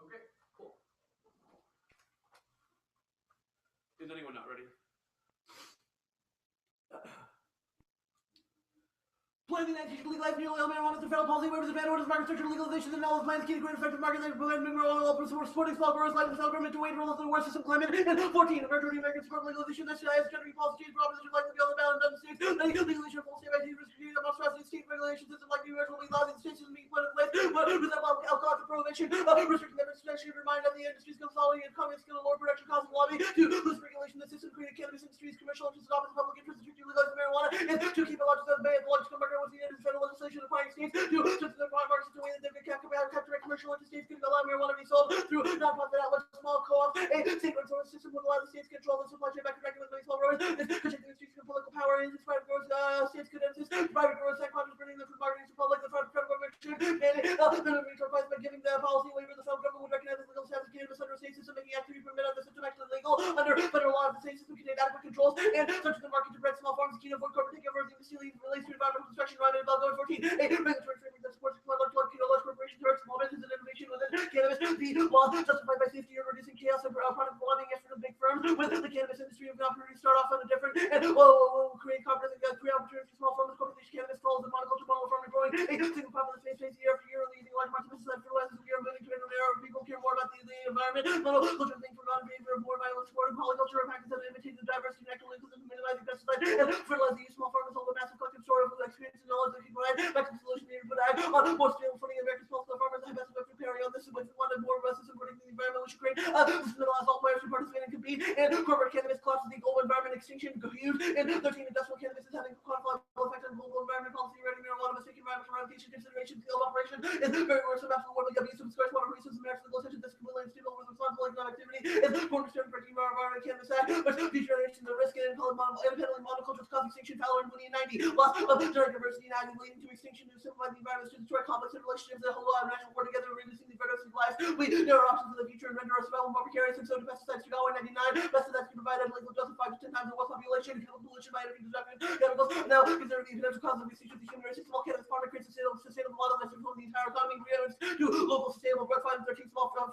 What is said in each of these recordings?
Okay, cool. Is anyone not ready? Planning that legally life nearly all marijuana is a federal policy, where the ban orders market structure legalization and all of lines key to great effective market that prevent all supporting small growers like the federal government to wait roll of the war system climate. And 14, majority American support legalization that should have generally policy change proposition like the bill about in other states. Legalization of full state ID restricted monstrosity state regulation system like New York will be allowed in states and being put in place. But with alcohol prohibition, restricting the restriction remind of the industry's consolidated economy skill lower production costs and lobby to loose regulation the system created cannabis industry's commercial interest and office public interest to legalize marijuana and to keep a large ban the largest market was needed in federal legislation requiring states to the farm markets in a way that they can capture commercial interstates can allow marijuana to be sold through non-profit outlets, small co-ops. A state control system would allow the states to control the supply chain back directly with many small growers. This could take the industry's political power and private growers. States could insist private growers and contractors bringing the food marketing to public. The federal government should mandate minimum retail price by giving the policy waiver. The federal government would recognize the legal status of cannabis under a state system, making activity permit of the system actually legal under federal law. The state system contained adequate controls and search the market to prevent small farms key to avoid corporate takeover of the industry relates to environmental destruction. Right above going 14. A regulatory framework that supports large corporations to small business and innovation within cannabis. The law justified by safety and reducing chaos and product lobbying effort of big firms with the cannabis industry of opportunity start off on a different and will create confidence and create opportunities for small farmers, corporations, cannabis, falls, and monoculture model farming growing a single problem space year after year, leaving large amounts of business and fertilizers. We are moving to an era where people care more about the environment, little thing for non-behavior of more violence, supporting polyculture and practices that imitate the diversity and actual inclusive minimizing pesticides and fertilizer use. Small farmers hold a massive collective story of experience and knowledge that can provide back to the solution needed, but on more stable footing. American small farmers have best of preparing on this. If we wanted more of us supporting the environment, we should create systematize all players to participate and compete. And corporate cannabis collapses the global environment extinction huge. And 13 industrial cannabis is having quantifiable effect on global environment policy. Ready marijuana mistake environmental eradication consideration field operation is very worse than absolute warming abuse of scarce water resources. American legal attention. This completely unstable with responsible economic activity is important to for environment cannabis act, but future generations the risk and independently monocultures cause extinction valor in 2090. Loss of genetic diversity now leading to extinction to simplify the environment to destroy complex relationships that hold on natural work together, reducing the diversity of lives. We there are options for the future and render our survival more precarious, and so to pesticides to $1.99. Pesticides can provide legal justified to 10 times the world population, chemical pollution by energy destruction chemicals. Now consider the potential cause of extinction of the human race. Small cannabis farming creates sustainable model that supports the entire economy. To local sustainable growth, 13 small farm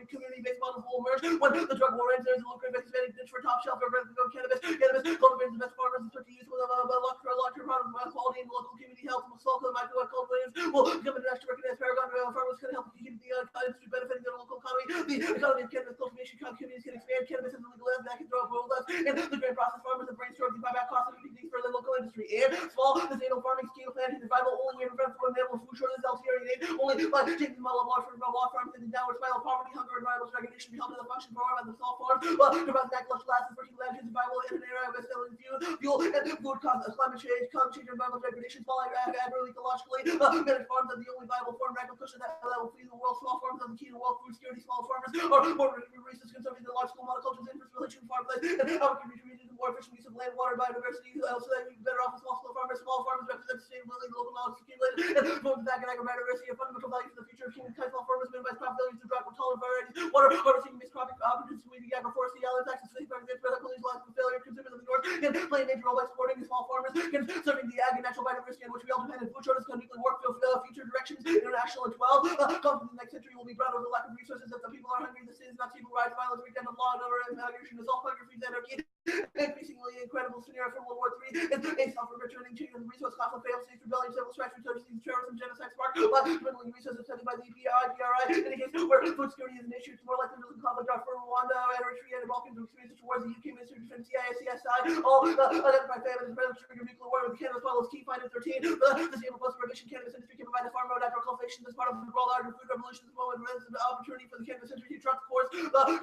community-based models will emerge when the drug war ends. There is a lucrative expanding niche for top shelf cannabis. Cannabis cultivators the best farmers and start to use with long-term product quality and local community health. Small micro cultivators will become a national recognized paragon. Farmers can help keep the industry benefiting their local economy. The economy of cannabis cultivation communities can expand. Cannabis is illegal as that can throw up roll left. And the grain process farmers have brainstormed to buy back costs of these for the local industry. And small sustainable farming scheme planting survival only in prevent for enable food shortages LTRA only by taking the model of water from raw farms and downward spiral poverty, hunger, and environmental degradation to help in the function for the small farms. To prevent backlash lasting for land survival in an era of escalating fuel and food causes climate change, and environmental degradation. Small agroecologically managed farms are the only viable form of agriculture that will feed the world. Small farms are the key to world food security. Small farmers are more resource consumption than large scale monocultures. Inverse relation farm place and our community the more efficient use of land, water, biodiversity, so that we better off with small farmers. Small farmers represent sustainability, local knowledge accumulated, and promote the back and agrobiodiversity, a fundamental value for the future of humankind. Small farmers minimize profitability through drought tolerant varieties, water harvesting, mixed cropping, opportunities, weeding, agroforestry, island taxes, fish farming, police, loss of failure, consumers of the north, and play a major role by supporting the small farmers, and serving the ag and natural biodiversity on which we all depend. And food shortages can nuclear work future directions, international and 12. Conflict in the next century will be brought over the lack of resources. If the people are hungry, the city is not civil rights, violence, breakdown of law and order, and migration is all hunger, freeze, anarchy. Increasingly incredible scenario from World War III is a self-returning change in the resource cost of failed states, rebellion, civil strife, resurgencies, terrorism, genocide, spark, dwindling resources studied by the EPI, indicates where food security is an issue. It's more likely to conflict for a while. Rwanda, Eritrea, and the Balkans, experiences towards the UK Ministry of Defense, CIA, CSI, all identified families, trigger nuclear war with Canada, as well as key finding 13. The stable post-prohibition cannabis industry can provide a farm road after cultivation as part of the broad agri-food revolution. This moment presents an opportunity for the cannabis industry to chart the course.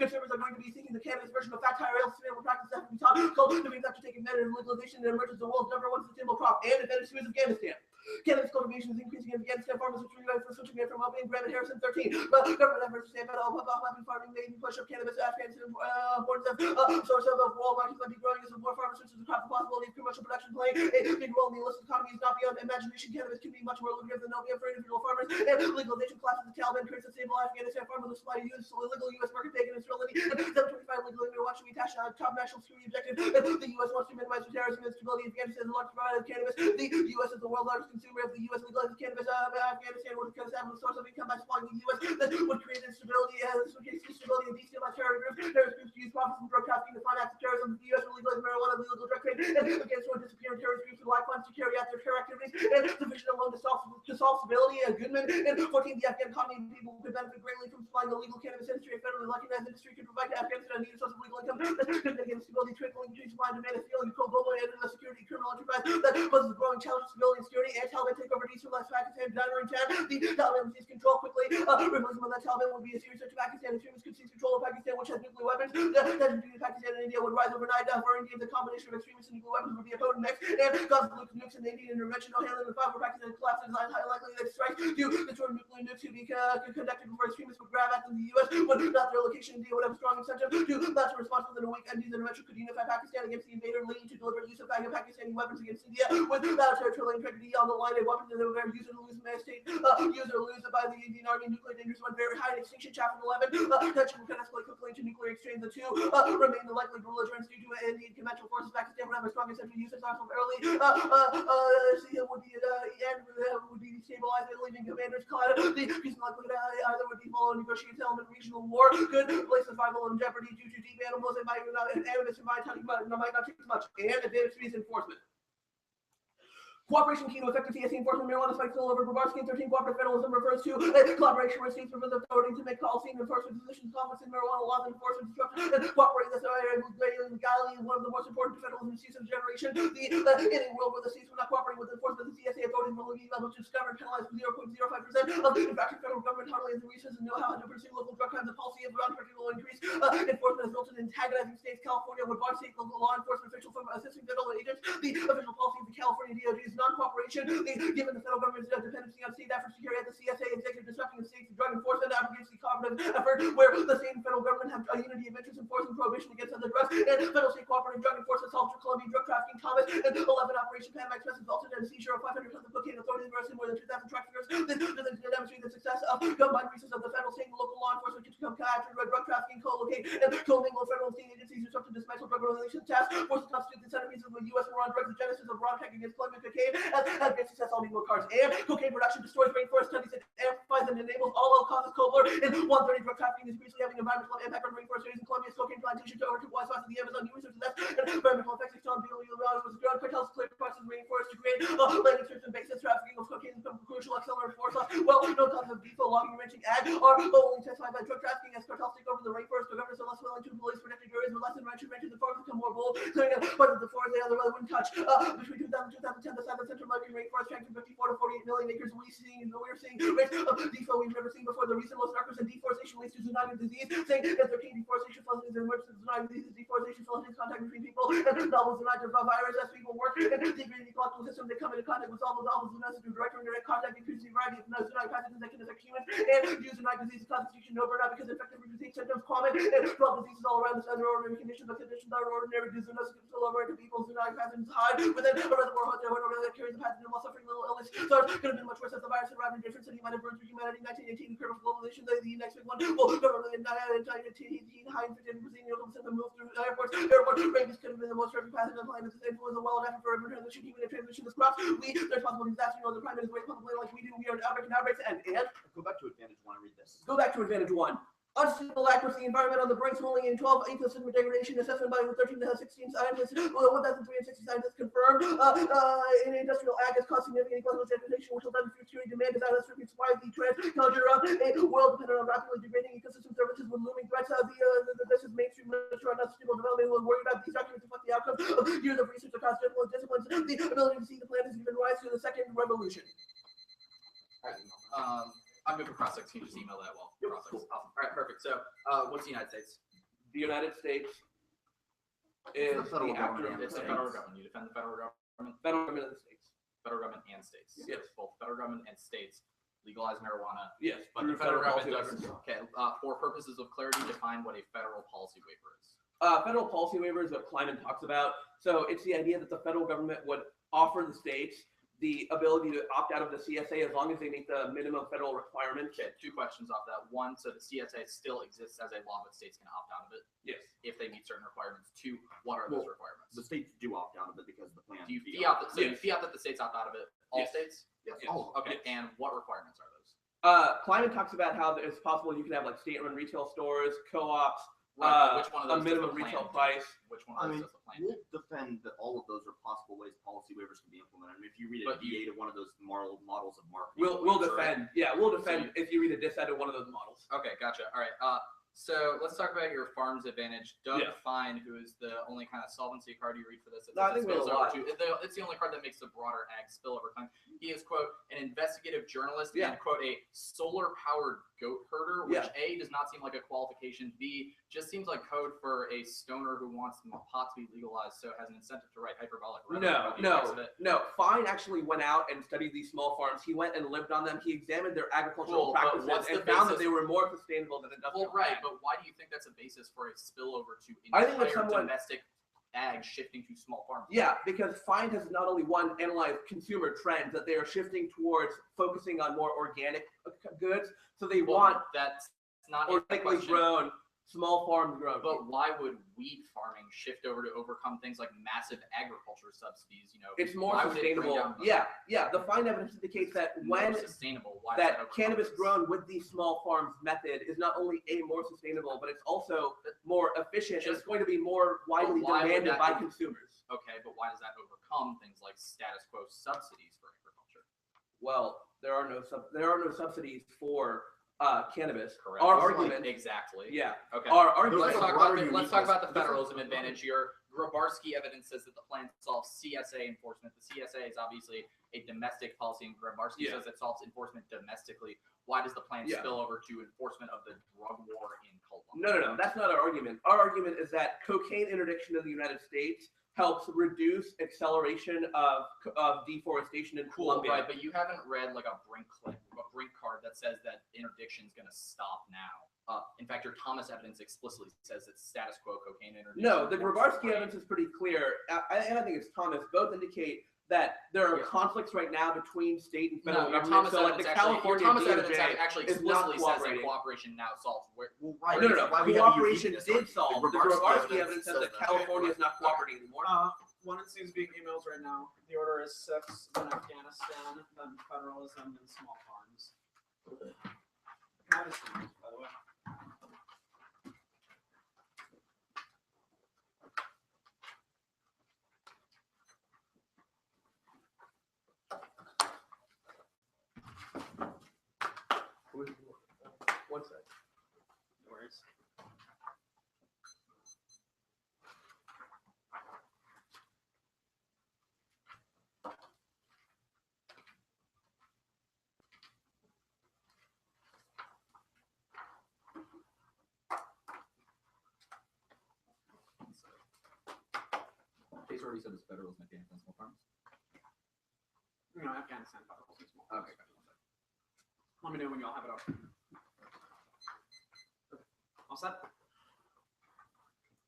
Consumers are going to be seeking the cannabis version of fat tire rail sustainable practice that can be taught. Cultivators have to take advantage of legalization and emerges the world's #1 sustainable crop and advantage to Afghanistan. Cannabis cultivation is increasing in Afghanistan. Farmers are switching from Opium, Graham, and Harrison 13. Government efforts to stand by weapon farming may push up cannabis. Afghanistan warns them source of world markets might be growing as more farmers switch to the crop. The possibility of commercial production playing a big role in the illicit economy is not beyond imagination. Cannabis can be much more lucrative than opium for individual farmers. And legalization collapses the Taliban creates a stable Afghanistan farmers with supply to use illegal U.S. market taken and sterility. 725 legal immigrant watching attached top national security objective. The U.S. wants to minimize terrorism and stability. Afghanistan is the largest provider of cannabis. The U.S. is the world's largest consumer of the U.S. legalized cannabis. Afghanistan would establish a source of income by supplying the U.S. This would create instability and destabilize terrorist groups to use profits from drug trafficking to fund acts of terrorism. The U.S. will legalize marijuana, legal drug trade, and Afghanistan would disappear in terrorist groups who lack funds to carry out their terror activities. And sufficient alone to solve stability and Goodman. And 14, the Afghan economy people could benefit greatly from supplying the legal cannabis industry. A federally recognized industry could provide to Afghanistan a needed source of legal income. This could mitigate stability, trickling between supply and demand, and feeling global and security criminal enterprise that poses a growing challenge to stability and security. And Taliban take over destabilize Pakistan, January 10. The Taliban seize control quickly. Replacement of the Taliban would be a serious threat to Pakistan. Extremists could seize control of Pakistan, which has nuclear weapons. The tension between Pakistan and India would rise overnight. For India, the combination of extremists and nuclear weapons would be a potent mix. And cause nukes in the Indian intervention, no handling the five for Pakistan collapses. It's highly likely that strikes to destroy nuclear nukes to be conducted before extremists would grab at them. The U.S. would not their location. India would have a strong incentive to launch a response within a week. India's intervention could unify Pakistan against the invader, leading to deliberate use of Pakistani weapons against India without territorial integrity on the line. A weapons that they would use or lose state, use or lose by the Indian Army. Nuclear dangers went very high in extinction. Chapter 11. Tension can escalate quickly into nuclear exchange. The two remain the likely belligerents due to Indian conventional forces. Pakistan would have a strong incentive to use its arsenal early. Would be destabilized and leaving commanders caught. The peace likely to either would be following negotiated settlement regional war. Could place survival in jeopardy due to deep animals and might not take as much. And advanced peace enforcement. Cooperation key to effective CSE enforcement. Marijuana spikes all over Brevard. 13. Cooperative federalism refers to collaboration with states with authority to make policy and enforcement decisions. Conflicts in marijuana laws and enforcement disruption. Cooperating this legality is one of the most important federalism issues of the generation. In a world where the states will not cooperate with enforcement, the CSA authorities will be able to discover and penalize 0.05% of the infraction. Federal government hardly has the resources and know-how to pursue local drug crimes. The policy of non-directed will increase enforcement has resulted in antagonizing states. California would bar state local law enforcement officials from assisting federal agents. The official policy of the California DOJ is non-cooperation, given the federal government's dependency on state efforts to carry out the CSA executive disrupting the state's drug enforcement abrogates the cooperative effort where the state and federal government have a unity of interest enforcing prohibition against other drugs. And federal state cooperative drug enforcement solved for Columbia drug trafficking, Thomas, and 11 Operation Panama Express resulted in a seizure of 500 tons of cocaine. Authorities arrested more than 2,000 traffickers. This demonstrates the success of combined resources of the federal, state, and local law enforcement to capture drug trafficking, co-locate, and co-mingle federal and state agencies disrupted dismantle drug relations task force to constitute the centerpiece of the U.S. war on drugs. The genesis of Ron Tech against Columbia cocaine has been success on legal cards. And cocaine production destroys rainforest studies. It amplifies and enables all causes cold-war. And 130 drug trafficking is increasingly having environmental impact on rainforest areas in Colombia's cocaine plantation to over 2 miles west of the Amazon. New research that environmental effects on people was drug cartels clear across the rainforest to create landing strips and bases. Trafficking of cocaine become crucial accelerant force. Well, no causes of defo, logging, ranching, ag are only intensified by drug trafficking as cartels take over the rainforest. The governments are less willing to police protected areas with less than ranchers the forest become more bold, clearing up parts of the forest they otherwise wouldn't touch. Between 2000 and 2010, the South and Central American rainforest shrank from 54 to 48 million acres. We're seeing rates of defo we've never seen before. The recent most records and deforestation leads to zoonotic disease, saying that 13 deforestation flushings and emergence of zoonotic disease, deforestation flushings, contact between people, and novel zoonotic virus as people work and degrade the ecological system. They come into contact with all those novel zoonosis through direct or indirect contact, increasing the variety of zoonotic pathogens that can affect humans and use zoonotic disease constitution no burnout because infective reproductive symptoms common and 12 diseases all around this under-ordinary conditions, but conditions that are ordinary due to zoonosis control over into people. Zoonotic pathogens hide within a reservoir that carries the pathogen while suffering little illness. So it could have been much worse if the virus arrived in a different city. Might have burned through humanity. 1918, the curve of globalization. The next big one. Well, in 1918, high infected Brazilian symptom moved through airports. Airport rabies could have been the most terrific pathogen on the planet. The influenza well adapted for urban transmission, human transmission. This crops. There's possible disaster. The prime minister is publicly like we do. We are an outbreak and outbreaks. And go back to Advantage 1 and read this. Go back to Advantage 1. Unstable accuracy, environment on the brinks, holding in 12 ecosystem degradation assessment by 13 to 16 scientists, 1,360 scientists confirmed in industrial ag has caused significant ecological degradation, which will then future demand design stripping supply the trans culture of a world dependent on rapidly degrading ecosystem services with looming threats. This is mainstream literature on sustainable development will worry about these documents reflect the outcomes of years of research across different disciplines. The ability to see the planet has given rise to the second revolution. I'm good for prospects. Can you just email that well? Yep, Prospects. cool. Awesome. All right, perfect. So, what's the United States? The United States It's is the federal the government. acronym It's of the federal government. You defend the federal government. Federal government of the states. Federal government and states. Yes. Both federal government and states legalize marijuana. Yes, But through the federal government policy does. waivers. Okay. For purposes of clarity, define what a federal policy waiver is. Federal policy waiver is what Kleiman talks about. So it's the idea that the federal government would offer the states the ability to opt out of the CSA as long as they meet the minimum federal requirements. Okay, two questions off that. One, so the CSA still exists as a law, but states can opt out of it Yes. if they meet certain requirements. Two, what are those requirements? The states do opt out of it because the plan. Do you fiat that? So you Yes. fiat that the states opt out of it? All Yes. states? Yes. Yes. Oh, Okay. And what requirements are those? Kleiman talks about how it's possible you can have like state-run retail stores, co-ops, Which one of a those minimum does the plan retail do? price. Which one I of mean, those does the plan? we'll defend that all of those are possible ways policy waivers can be implemented. I mean, if you read a But DA to one of those moral models of marketing, We'll it's already- defend. Yeah, we'll defend if you read a dissent of one of those models. Okay, gotcha. All right. So let's talk about your farm's advantage. Doug Yeah. Fine, who is the only kind of solvency card you read for this. No, I think we have a lot. It's the only card that makes the broader ag spillover claim. He is, quote, an investigative journalist Yeah. and, quote, a solar-powered goat herder, which Yeah. A, does not seem like a qualification. B, just seems like code for a stoner who wants pot to be legalized, so has an incentive to write hyperbolic rhetoric about the effects of it. No. Fine actually went out and studied these small farms. He went and lived on them. He examined their agricultural Cool, but practices what's and the found that basis- they were more sustainable than industrial. Well, right, ag. but why do you think that's a basis for a spillover to I think that entire someone- domestic ag shifting to small farms? Yeah, because Fine has not only analyzed consumer trends that they are shifting towards focusing on more organic goods, so they Well, want that's not a organically question. grown, small farm grown. But why would wheat farming shift over to overcome things like massive agriculture subsidies? You know, it's more why would it bring sustainable. down the- Yeah. The Fine evidence indicates that more when sustainable, why that overcome cannabis this? grown with these small farms method is not only more sustainable, but it's also more efficient and it's going to be more widely why would demanded that by be- consumers. Okay, but why does that overcome things like status quo subsidies for agriculture? Well, there are no subsidies for cannabis. Correct. Our This is argument, Exactly. yeah, Okay. our Let's argument. like a talk broader about let's talk about the uniqueness. federalism advantage. Your Grabarsky evidence says that the plan solves CSA enforcement. The CSA is obviously a domestic policy, and Grabarsky Yeah. says it solves enforcement domestically. Why does the plan Yeah. spill over to enforcement of the drug war in Colombia? No, that's not our argument. Our argument is that cocaine interdiction in the United States helps reduce acceleration of deforestation in Cool, Colombia. right? But you haven't read like a Brink card that says that interdiction is going to stop now. In fact, your Thomas evidence explicitly says that status quo cocaine interdiction. No, the works Grabarsky great. evidence is pretty clear. I think it's Thomas. Both indicate that there are Yeah. conflicts right now between state and No, federal your government. Thomas So like evidence the actually, your California Thomas evidence DOJ actually is not explicitly says that cooperating. cooperation now solves. Well, right. No, that's why we have cooperation uniqueness did argument. solve. The Grabarsky evidence says that California is not cooperating anymore. One and two is being emails right now. The order is 6, then Afghanistan, then federalism, then small farms. Madison, by the way. One sec. No worries. He's already said it's federalism at the end of small farms. No, Afghanistan, federalism, small farms. Okay. Let me know when y'all have it up. All set?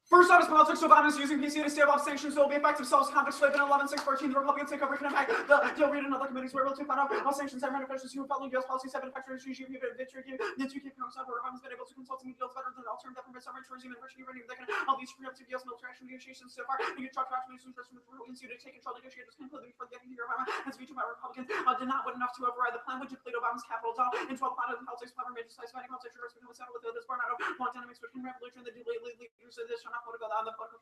First off is politics. Obama is using PC to stave off sanctions that will be effective. Solves conflicts flip in 11/6/14. The Republicans take over economic. They'll read another committees were able to find out how sanctions have manifested who following U.S. policies have been effective. The two keep Congress out. Obama's been able to consult and deals better than alternative from summer tourism and enriching uranium. They can all these free up to U.S. military action negotiations so far. You can talk about nations from the Republicans to take control. Negotiators concluded before getting here. Obama has vetoed by Republicans did not win enough to override the plan, which deplete Obama's capital down in 12 plot of politics. Clever major size fighting politics. Become a settle with this born out of long dynamics between revolution. The leaders of this are not political on the political.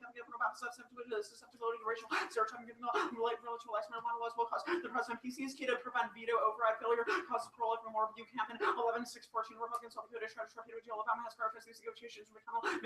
Susceptibility to racial stereotyping, given the relationalized marijuana laws will cause the president PC's key to prevent veto override failure, causes parole for more review campaign 11/6/14. Republicans help to try to torpedo jail. Obama has prioritized these negotiations. However,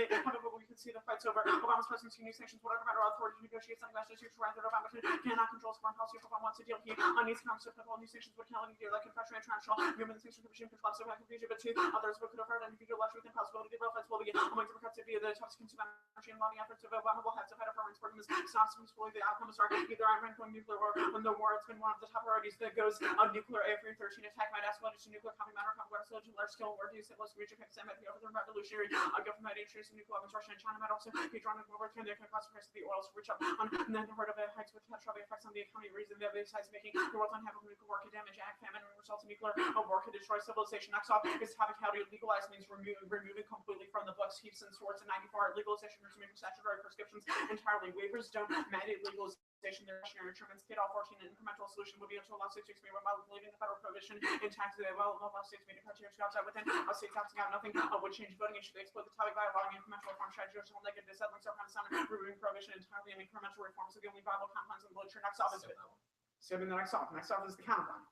we can see the fight's over. Obama's presidency, new sanctions, whatever matter authority to negotiate something that's just right that Obama cannot control foreign policy if Obama wants to deal. He needs Congress to put all new sanctions would count deal like confession international human sanctions commission control so confusion, but two others would could avert any future left with impossibility. The real fights will begin among Democrats to be the toughest consumer energy and lobbying efforts of Obama will have to fight a foreign sport stops peacefully. The outcomes are either Iran going nuclear war when the war has been one of the top priorities that goes on nuclear A313 attack might escalate to nuclear combat matter complex to large scale war use it was reach Pakistan might be over the revolutionary government interest in nuclear weapons Russia and China might also be drawn into war can they can cause the price of the oil to reach up on and then the heart of it hikes with catastrophic effects on the economy reason the other sides making the world's unhappy nuclear war could damage ag famine and result in nuclear war could destroy civilization. Next off is topic how to legalize means removing completely from the books heaps and swords in 94 legalization resuming statutory prescriptions entirely waivers don't mandate legalization. Their rationary instruments get all 14 incremental solution would be to allow states to expand while leaving the federal prohibition intact. Well, allow states made a criteria to outside within a state's opting out nothing would change voting issue. They exploit the topic by allowing incremental reform strategies or negative dissettling so on removing prohibition entirely and incremental reforms are the only viable compounds in the literature. Next off is next off is the counterpoint.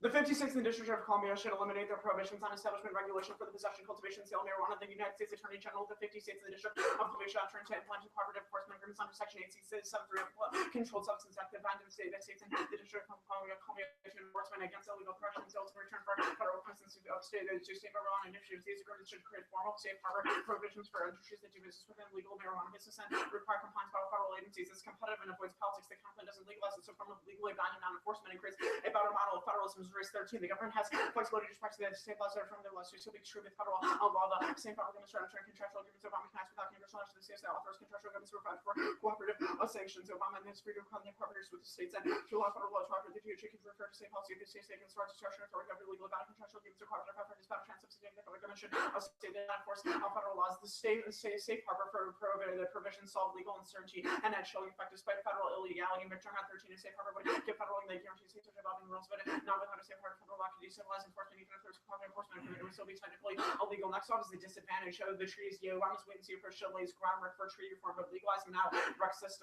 The 56th District of Columbia should eliminate their prohibitions on establishment regulation for the possession, cultivation, sale of marijuana. The United States Attorney General of the 50 states in the District of Columbia shall enter into implement cooperative enforcement agreements under Section 8C73 of the Controlled Substance Act that bind the states in the District of Columbia to enforcement against illegal production and sales in return for federal licenses of state marijuana initiatives. These agreements should create formal safe harbor prohibitions for industries that do business within legal marijuana business and require compliance by federal agencies. It's competitive and avoids politics. The company doesn't legalize it, so from legally binding non-enforcement and creates a better model of federalism. Race 13. The government has flexibility to practice the state laws that are from their laws to still be true with federal law. The same federal government started entering contractual agreements Obama can act without universal knowledge of the states that offers contractual agreements to provide for cooperative sanctions. Obama and his freedom of conduct cooperators with the states and to allow federal law to operate the DOJ can refer to state policy of the states. They can start discretion authority over legal about contractual agreements or cooperative efforts about transubstantiating the federal government should state that enforce federal laws. The state safe harbor for the provisions solve legal uncertainty and that showing effect despite federal illegality. Midterm at 13 is safe harbor would give federal legal guarantees states involving rules, but not without a safe harbor federal law can decivilize enforcement even if there's cooperative enforcement agreement. It would still be technically illegal. Next off is the disadvantage of the treaties. Obama's wait and see approach lays groundwork for treaty reform, but legalizing now the Rexis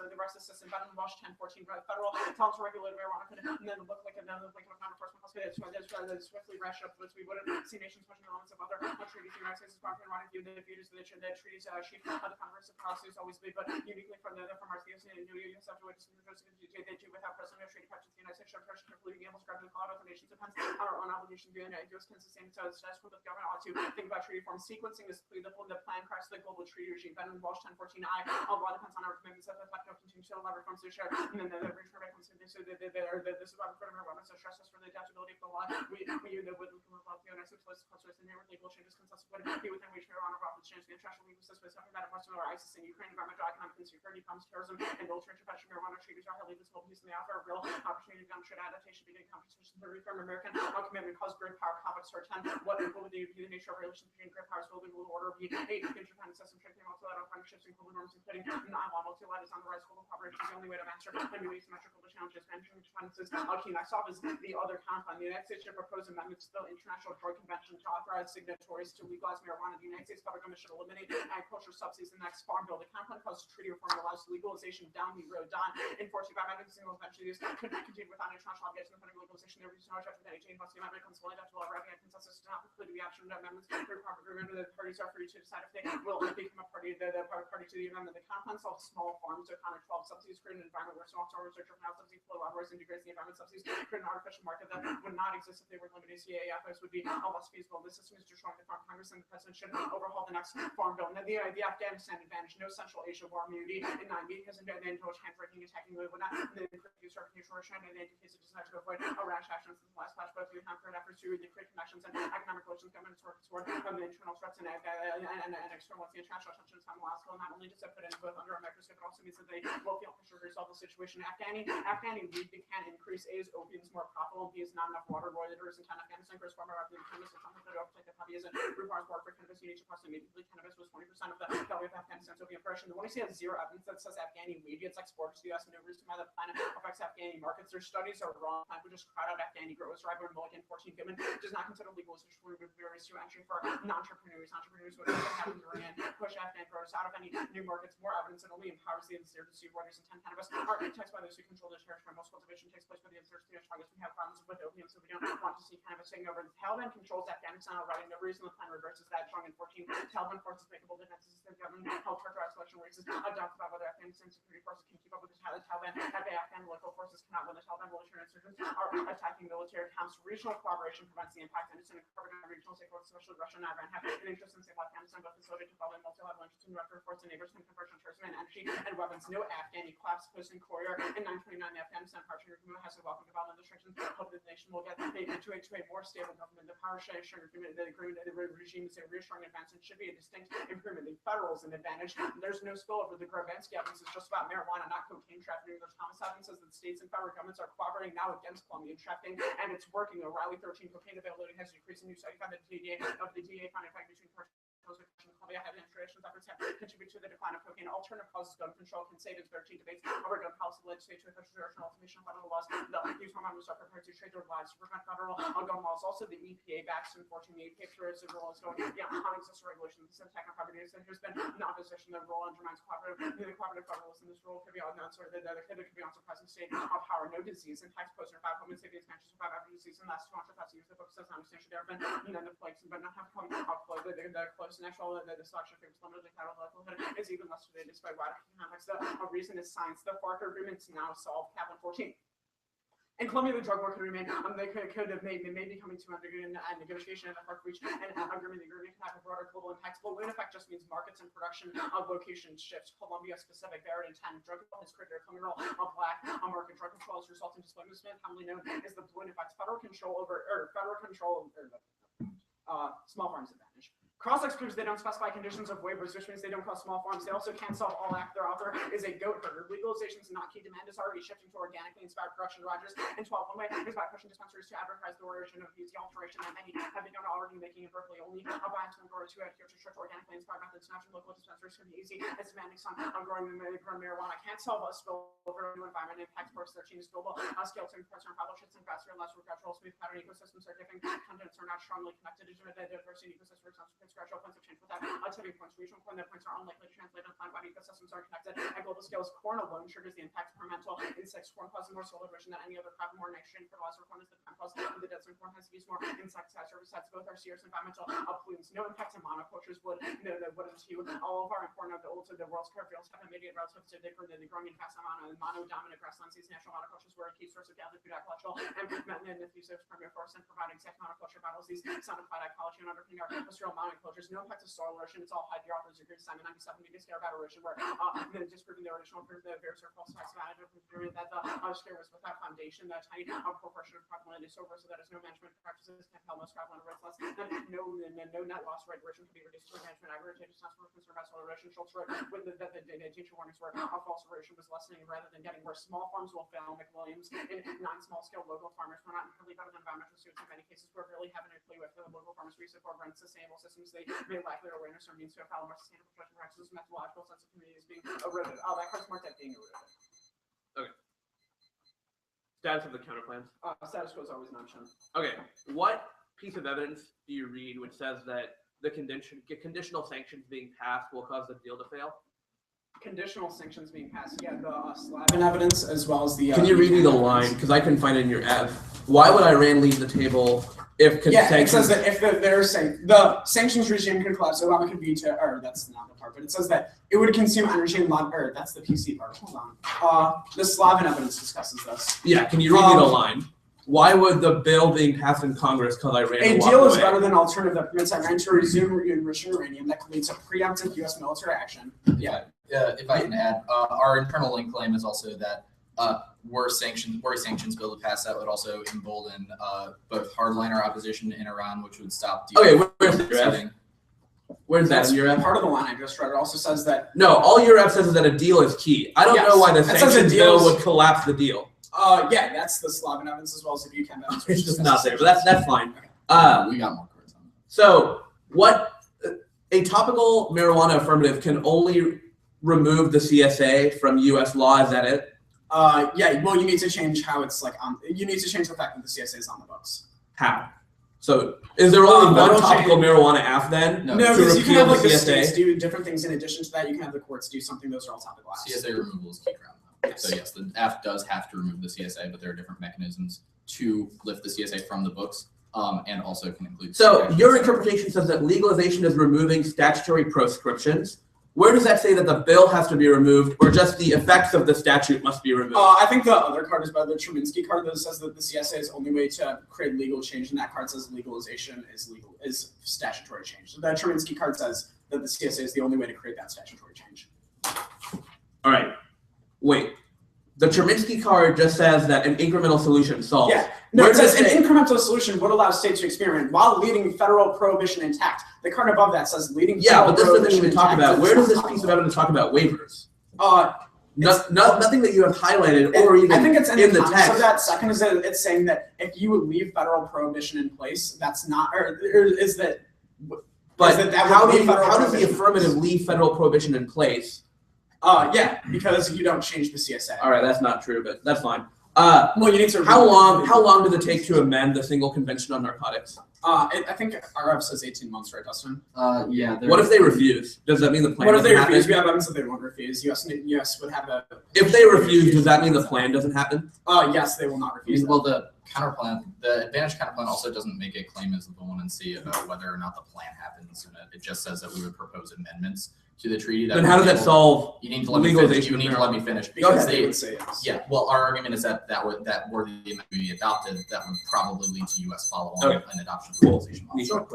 system, better than Rush 1014, right? Federal towns regulated marijuana could and then look like another like a non-enforcement policy that's swiftly ratchet up with we wouldn't see nations pushing elements of other treaties. The United States is barking around view the views of the treaties chief the Congress of policy is always be, but uniquely from our CS and New U.S. have to wait to see they do without president of treaty patches. The United States should pressure carefully be able to grab the call out of the nations depends on our own obligation to U.S. can sustain its status quo. The government ought to think about treaty reform. Sequencing is clear. The plan cracks the global treaty regime. Ben and Walsh 1014I. Law depends on our commitments that reflect no continued allow reforms to share. And then the reach for comes in. So this is why we're putting our weapons to stress us for the adaptability of the law. We would come about the United States cultures and never legal changes consensus would be within reach for our profits change the international legal system is something that Western or ISIS in Ukraine, environmental, economic insecurity, problems, terrorism, and military intervention. Marijuana treaties are highly visible peace and they offer a real opportunity to demonstrate adaptation, begin competition, the reform American commitment cause great power conflicts or 10. What will be the nature of relations between great powers will be rule order be a interdependent system shaping multilateral partnerships and global norms including non-multilateral is on the rise global cooperation is the only way to answer the new asymmetrical challenges managing dependencies. Key next off is the other conflict. The United States should propose amendments to the International Drug Convention to authorize signatories to legalize marijuana. The United States federal government should eliminate agricultural subsidies in the next farm bill. The conflict causes treaty reform allows legalization down the road. Enforcing by amendments single eventually use could continue without international obligation of legalization. There is no judgment that a change must be amendment comes fully adaptable arriving at consensus to not preclude the action of amendments. Remember the parties are free to decide if they will become a party the party to the amendment. The conflict solves small farms to counter 12 subsidies create an environment where small farmers are driven out subsidies flow outwards and degrades the environment. Subsidies create an artificial market that would not exist if they were limited. CAFs would be less feasible. This system is destroying the farm. Congress and the president should overhaul the next farm bill. And the Afghanistan advantage, no Central Asia war immunity in 90 because they indulge hand-breaking attacking would not use refuge or China and indicates it does not to avoid a rash actions in the last flash, but we have efforts to create connections and economic relations, governments work toward internal threats and external ones. The international tensions on Moscow not only does it put in both under a microscope, but also means that they will feel pressure to resolve the situation. Afghani weed can increase A is opium's more profitable, B is not enough water roiders in town. Afghanistan grows far more rapidly than cannabis, and something that overtake the hobby isn't requires work for cannabis. You need to cross immediately. Cannabis was 20% of the value of Afghanistan's opium production. The one you see has zero evidence that says Afghani weed gets exported to the US and no reason why the planet affects Afghani markets. Their studies are wrong. Time would just crowd out Afghani growers. Ryber and Mulligan 14 Goodman does not consider legalization for barriers to entry for non-entrepreneurs. Entrepreneurs would have to bring in push Afghan growers out of any new markets. More evidence that only empowers the insurgency of warriors and 10 cannabis are taxed by those who control the territory. Most cultivation takes place by the insurgency of Congress. We have problems with opium, so we don't want to see cannabis taking over. The Taliban controls Afghanistan already. The reason the plan reverses that strong in 14 Taliban forces make a bold defenses. The government held raises doubts about whether Afghanistan security forces can keep up with the Taliban. The Afghan local forces cannot win. The Taliban militia insurgents are attacking military camps. Regional collaboration prevents the impact. Anderson and regional state forces, especially Russia and Iran, have an interest in stable Afghanistan, but facilitated development, multilateral interest in direct reports and neighbors can converge on terrorism and energy and weapons. No Afghani collapse posting Courier in 929. The Afghanistan Partial Agreement has a welcome development instructions. Hope the nation will get into a more stable government. The power sharing agreement, the regime is a reassuring advance and should be a distinct improvement. The federal is an advantage. There's no spillover. The Grabansky evidence is just about marijuana, not cocaine trafficking. The Thomas evidence says that states and federal governments are cooperating now against Colombian trafficking, and it's working. O'Reilly 13 cocaine availability has decreased. And new study found that the DEA found in fact between Colombia had integrations efforts have contributed to the decline of cocaine. Alternative causes gun control can save in 13 debates over gun policy legislature to effectuate directional ultimation of federal laws. These members are prepared to trade their lives to prevent federal gun laws. Also, the EPA backs in 14 the EPA periods of rule is going on existing regulations. This attack on property is there's been an opposition that rule undermines cooperative federalism. This rule could be unanswered. There could be unsurprising state of power. No disease impacts post or 5 women safety expansion survive after disease in the last 200,000 years. The book says understand should there have been the plagues, but not have come the close natural the selection of famous limited cattle likelihood is even less today despite wider context. The reason is science. The FARC agreements now solve Cabin 14. In Colombia, the drug war could remain. They could have may be coming to a negotiation and the FARC reach an agreement. The agreement can have a broader global impact. But in effect, just means markets and production location shifts. Colombia specific. There in 10. Drug control has created a criminal black market. Drug control has resulted in displacement, commonly known as the blue. In effect, federal control over small farms advantage. Cross-ex proves they don't specify conditions of waivers, which means they don't cause small farms. They also can't solve all act. Their author is a goat herder. Legalization is not key. Demand is already shifting to organically inspired production. Rogers and 12 one way is by pushing dispensaries to advertise the origin of these. The alteration that many have begun already making it Berkeley only by some growers who adhere to strict organically inspired methods. Natural local dispensaries can be easy as demanding some growing marijuana. Can't solve a spillover new environment impacts force 13 is global. Scale to parts are publishers and faster, less gradual smooth pattern ecosystems are different. Contents are not strongly connected to the diversity ecosystem. Gradual points of change without tipping points. Regional coordinate points are unlikely to translate on plant body ecosystems are connected. At global scales, corn alone triggers the impact per mental insects. Corn causes more soil erosion than any other crop, more nitrogen fertilizer. Corn is the plant cause of the dead zone. Corn has to use more insecticides, herbicides. Both are serious environmental pollutants. No impacts on monocultures would ensue. All of our important of the world's curve fields have immediate relative to the growing and fast mono-dominant grasslands. These natural monocultures were a key source of gathered food agricultural and methanol primary forest and providing exact monoculture battles. These sound applied ecology and underpinning our industrial monocultures. No impact of soil erosion. It's all high. The authors agree. Simon 97 media scare about erosion, where disproving the original proof that various are false facts about it. That the scare was without foundation. That tiny proportion of cropland is over, so that is no management practices can tell most cropland rates less. No net loss rate erosion can be reduced through management. Agriculture task force concern about soil erosion. Schultz wrote with the teacher warnings where false erosion was lessening rather than getting worse. Small farms will fail. McWilliams in 9 small-scale local farmers were not really better than environmental students in many cases. We're really having a clue if the local farmers support run sustainable systems. They may lack their awareness or means to follow more sustainable production practices. Methodological sense of community is being eroded. That card's marked at being eroded. Okay. Status of the counterplans. Status quo is always not shown. Okay. What piece of evidence do you read which says that the conditional sanctions being passed will cause the deal to fail? Conditional sanctions being passed. Yeah, the Slavin evidence as well as the. Can you read me the line? Because I couldn't find it in your app. Why would Iran leave the table if it says that if the sanctions regime could collapse, Obama could veto. Or that's not the part, but it says that it would consume energy and that's the PC part. Hold on. The Slavin evidence discusses this. Yeah, can you read me the line? Why would the bill being passed in Congress cause Iran a deal is better than alternative that permits Iran to resume enriching uranium that could lead to preemptive U.S. military action. Yeah. If I can add, our internal link claim is also that were a sanctions bill to pass, that would also embolden both hardliner opposition in Iran, which would stop. Okay, where's the Where's that in your app? Part of the line I just read. It also says that. No, all your app says is that a deal is key. I don't know why the sanctions bill would collapse the deal. Yeah, that's the Slavin evidence as well as the Buchanan evidence. It's just not there, but that's fine. We got more cards on that. So what a topical marijuana affirmative can only remove the CSA from U.S. law. Is that it? Yeah. Well, you need to change how it's like on. You need to change the fact that the CSA is on the books. How? So is there only one topical marijuana app then? No, because you can have like the states do different things in addition to that. You can have the courts do something. Those are all topical apps. CSA removal is key ground. Yes. So yes, the app does have to remove the CSA, but there are different mechanisms to lift the CSA from the books, and also can include. So your interpretation says that legalization is removing statutory proscriptions, where does that say that the bill has to be removed, or just the effects of the statute must be removed? I think the other card is by the Truminski card that says that the CSA is the only way to create legal change, and that card says legalization is statutory change. So that Truminski card says that the CSA is the only way to create that statutory change. All right. Wait. The Truminski card just says that an incremental solution solves. Yeah. No, Where it says does an it say? incremental solution would allow states to experiment while leaving federal prohibition intact. The card above that says leaving Yeah, federal but this doesn't prohibition even talk intact. about, where does this piece of evidence talk about waivers? Nothing that you have highlighted or even I think it's in the text. text. So that second is that it's saying that if you would leave federal prohibition in place, that's not, or is that. But that how would be does federal the prohibition. affirmative leave federal prohibition in place? Yeah, because you don't change the CSA. All right, that's not true, but that's fine. Well, you need to. How long does it take to amend the single convention on narcotics? I think RF says 18 months, right, Dustin? Yeah. What if they refuse? Does that mean the plan What if they doesn't refuse? happen? We have evidence that they won't refuse. US would have a. If they refuse, does that mean the plan doesn't happen? Yes, they will not refuse. Well, the counterplan, the advantage counterplan also doesn't make a claim as the 1C about whether or not the plan happens. And it just says that we would propose amendments to the treaty. Then how does that solve? You need to let me finish. legalization You need to let me finish because because they they. would say yes. Yeah. Well, our argument is that were the amendment be adopted, that would probably lead to U.S. follow-on Okay. and adoption of legalization law. Sure.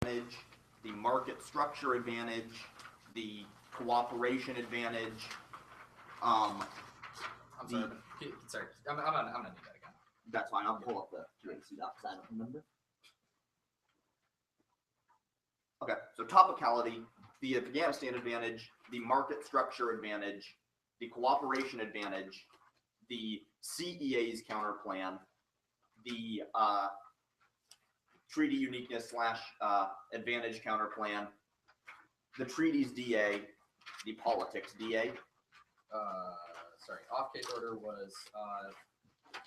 The market structure advantage, the cooperation advantage. I'm sorry. Sorry. I'm gonna do that again. That's fine. I'll pull up the Truminski docs. I don't remember. Okay, so topicality, the Afghanistan advantage, the market structure advantage, the cooperation advantage, the CEA's counter plan, the treaty uniqueness / advantage counter plan, the treaty's DA, the politics DA. Sorry. Off case order was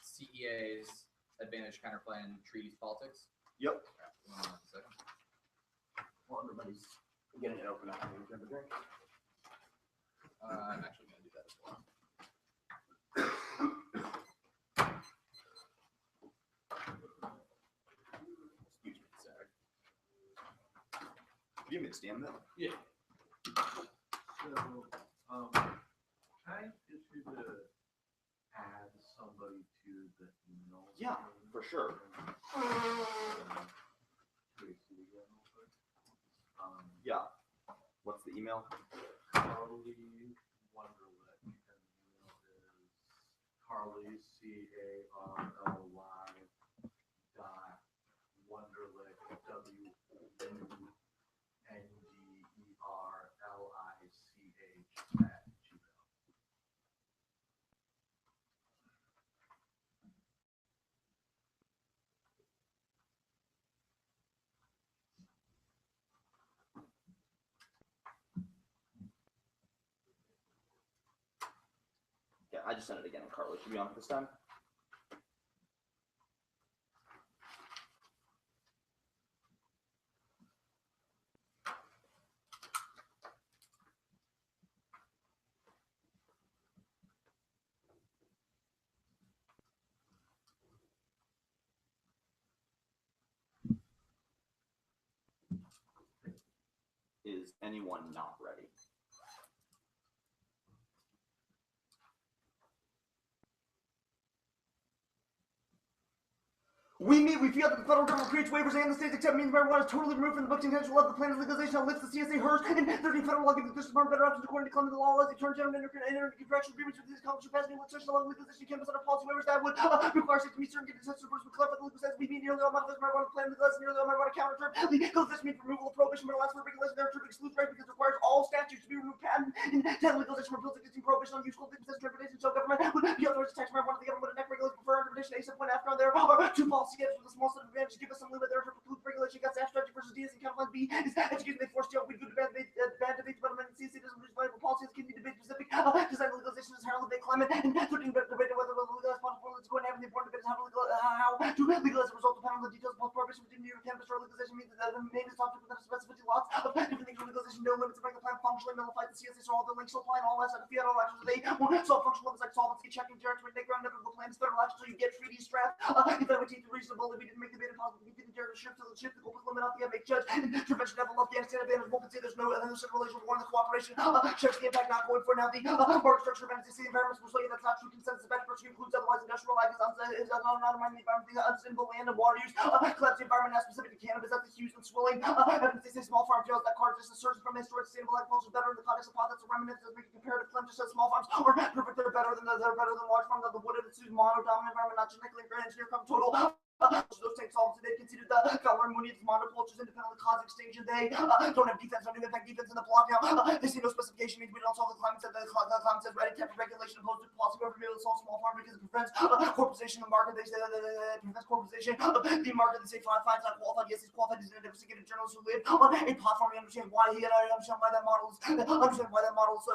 CEA's advantage counterplan treaties politics. Yep. Hold on a second. Well, everybody's getting it open up. I'm gonna grab a drink. I'm actually going to do that as well. Excuse me, sorry. Do you want me to stand that? Yeah. So, can I get you to add somebody to the email? Yeah, for sure. Tracy again, real quick. Yeah. What's the email? Charlie Carly, CARLY dot Wonderlic, WUNDERLICH @gmail. Yeah, I just sent it again, and Carly should be on it this time. Is anyone not ready? We feel that the federal government creates waivers and the states accept means marijuana is totally removed from the books and intentional of the plan of legalization that lifts the CSA HERS and 13 federal law gives the Justice Department better options according to Columbia law as they turn general enter contractual agreements with these Congress passing legislation along with legalization campus under policy waivers that would require states to meet certain conditions to clarify the legal status. We mean nearly all modifiers marijuana plan legalization nearly all marijuana counter term legalization means removal of prohibition but allows for regulation there to exclude right because it requires all statutes to be removed patent and legalization repeals existing prohibition on use school business interpretation so government would be authorized to tax marijuana the government would enact regulations prefer interpretation ASAP point after there are two policy gaps with a small set of advantages give us some limit there to preclude regulation got abstract versus DS and counterline B is education they force jail we good bad debates but amendment CC doesn't reach viable policies can be debate specific design legalization is herald debate climate and 13 debate whether legalize possible let's go and have the important debate is how to legalize the result depending on the details of post prohibition within New York cannabis or legalization means that the main is object within a specificity lots of different things for legalization no limits to make the plan functionally nullify the CSA so all the links will apply and all that stuff fiat all actions they solve functional limits like solvency checking territory make ground inevitable plans federal action so you get treaty strap if that would take the reasonable if we didn't make the debate impossible we didn't dare to shift to the shift the goal limit out the make judge intervention level Afghanistan advantage won't say there's no relation with one of the cooperation checks the impact not going for now the market structure of NCC environments will show you that's not true consensus best person includes otherwise industrial life is not undermining the environment the unsustainable land and water use collapse the environment not specific to cannabis that's the huge and swilling evidence they say small farm jails that card just a search from historic sustainable agriculture better in the context of that's a remnant does make a comparative claim just says small farms are perfect they're better than large farms of the wood and it's mono dominant environment not genetically grand engineer come total those tank solvents they consider the Fowler Mooney's monocultures independently cause extinction. They don't have defense, don't even impact defense in the block now. They see no specification means we don't solve the climate says the climate says ready type of regulation opposed to policy over to solve small farm because it prevents corporatization in the market. They say that it prevents corporatization the market. They say fine not qualified. Yes, he's qualified. He's an investigative journalist who lived on a platform. I understand why he and I understand why that model is understand why that model so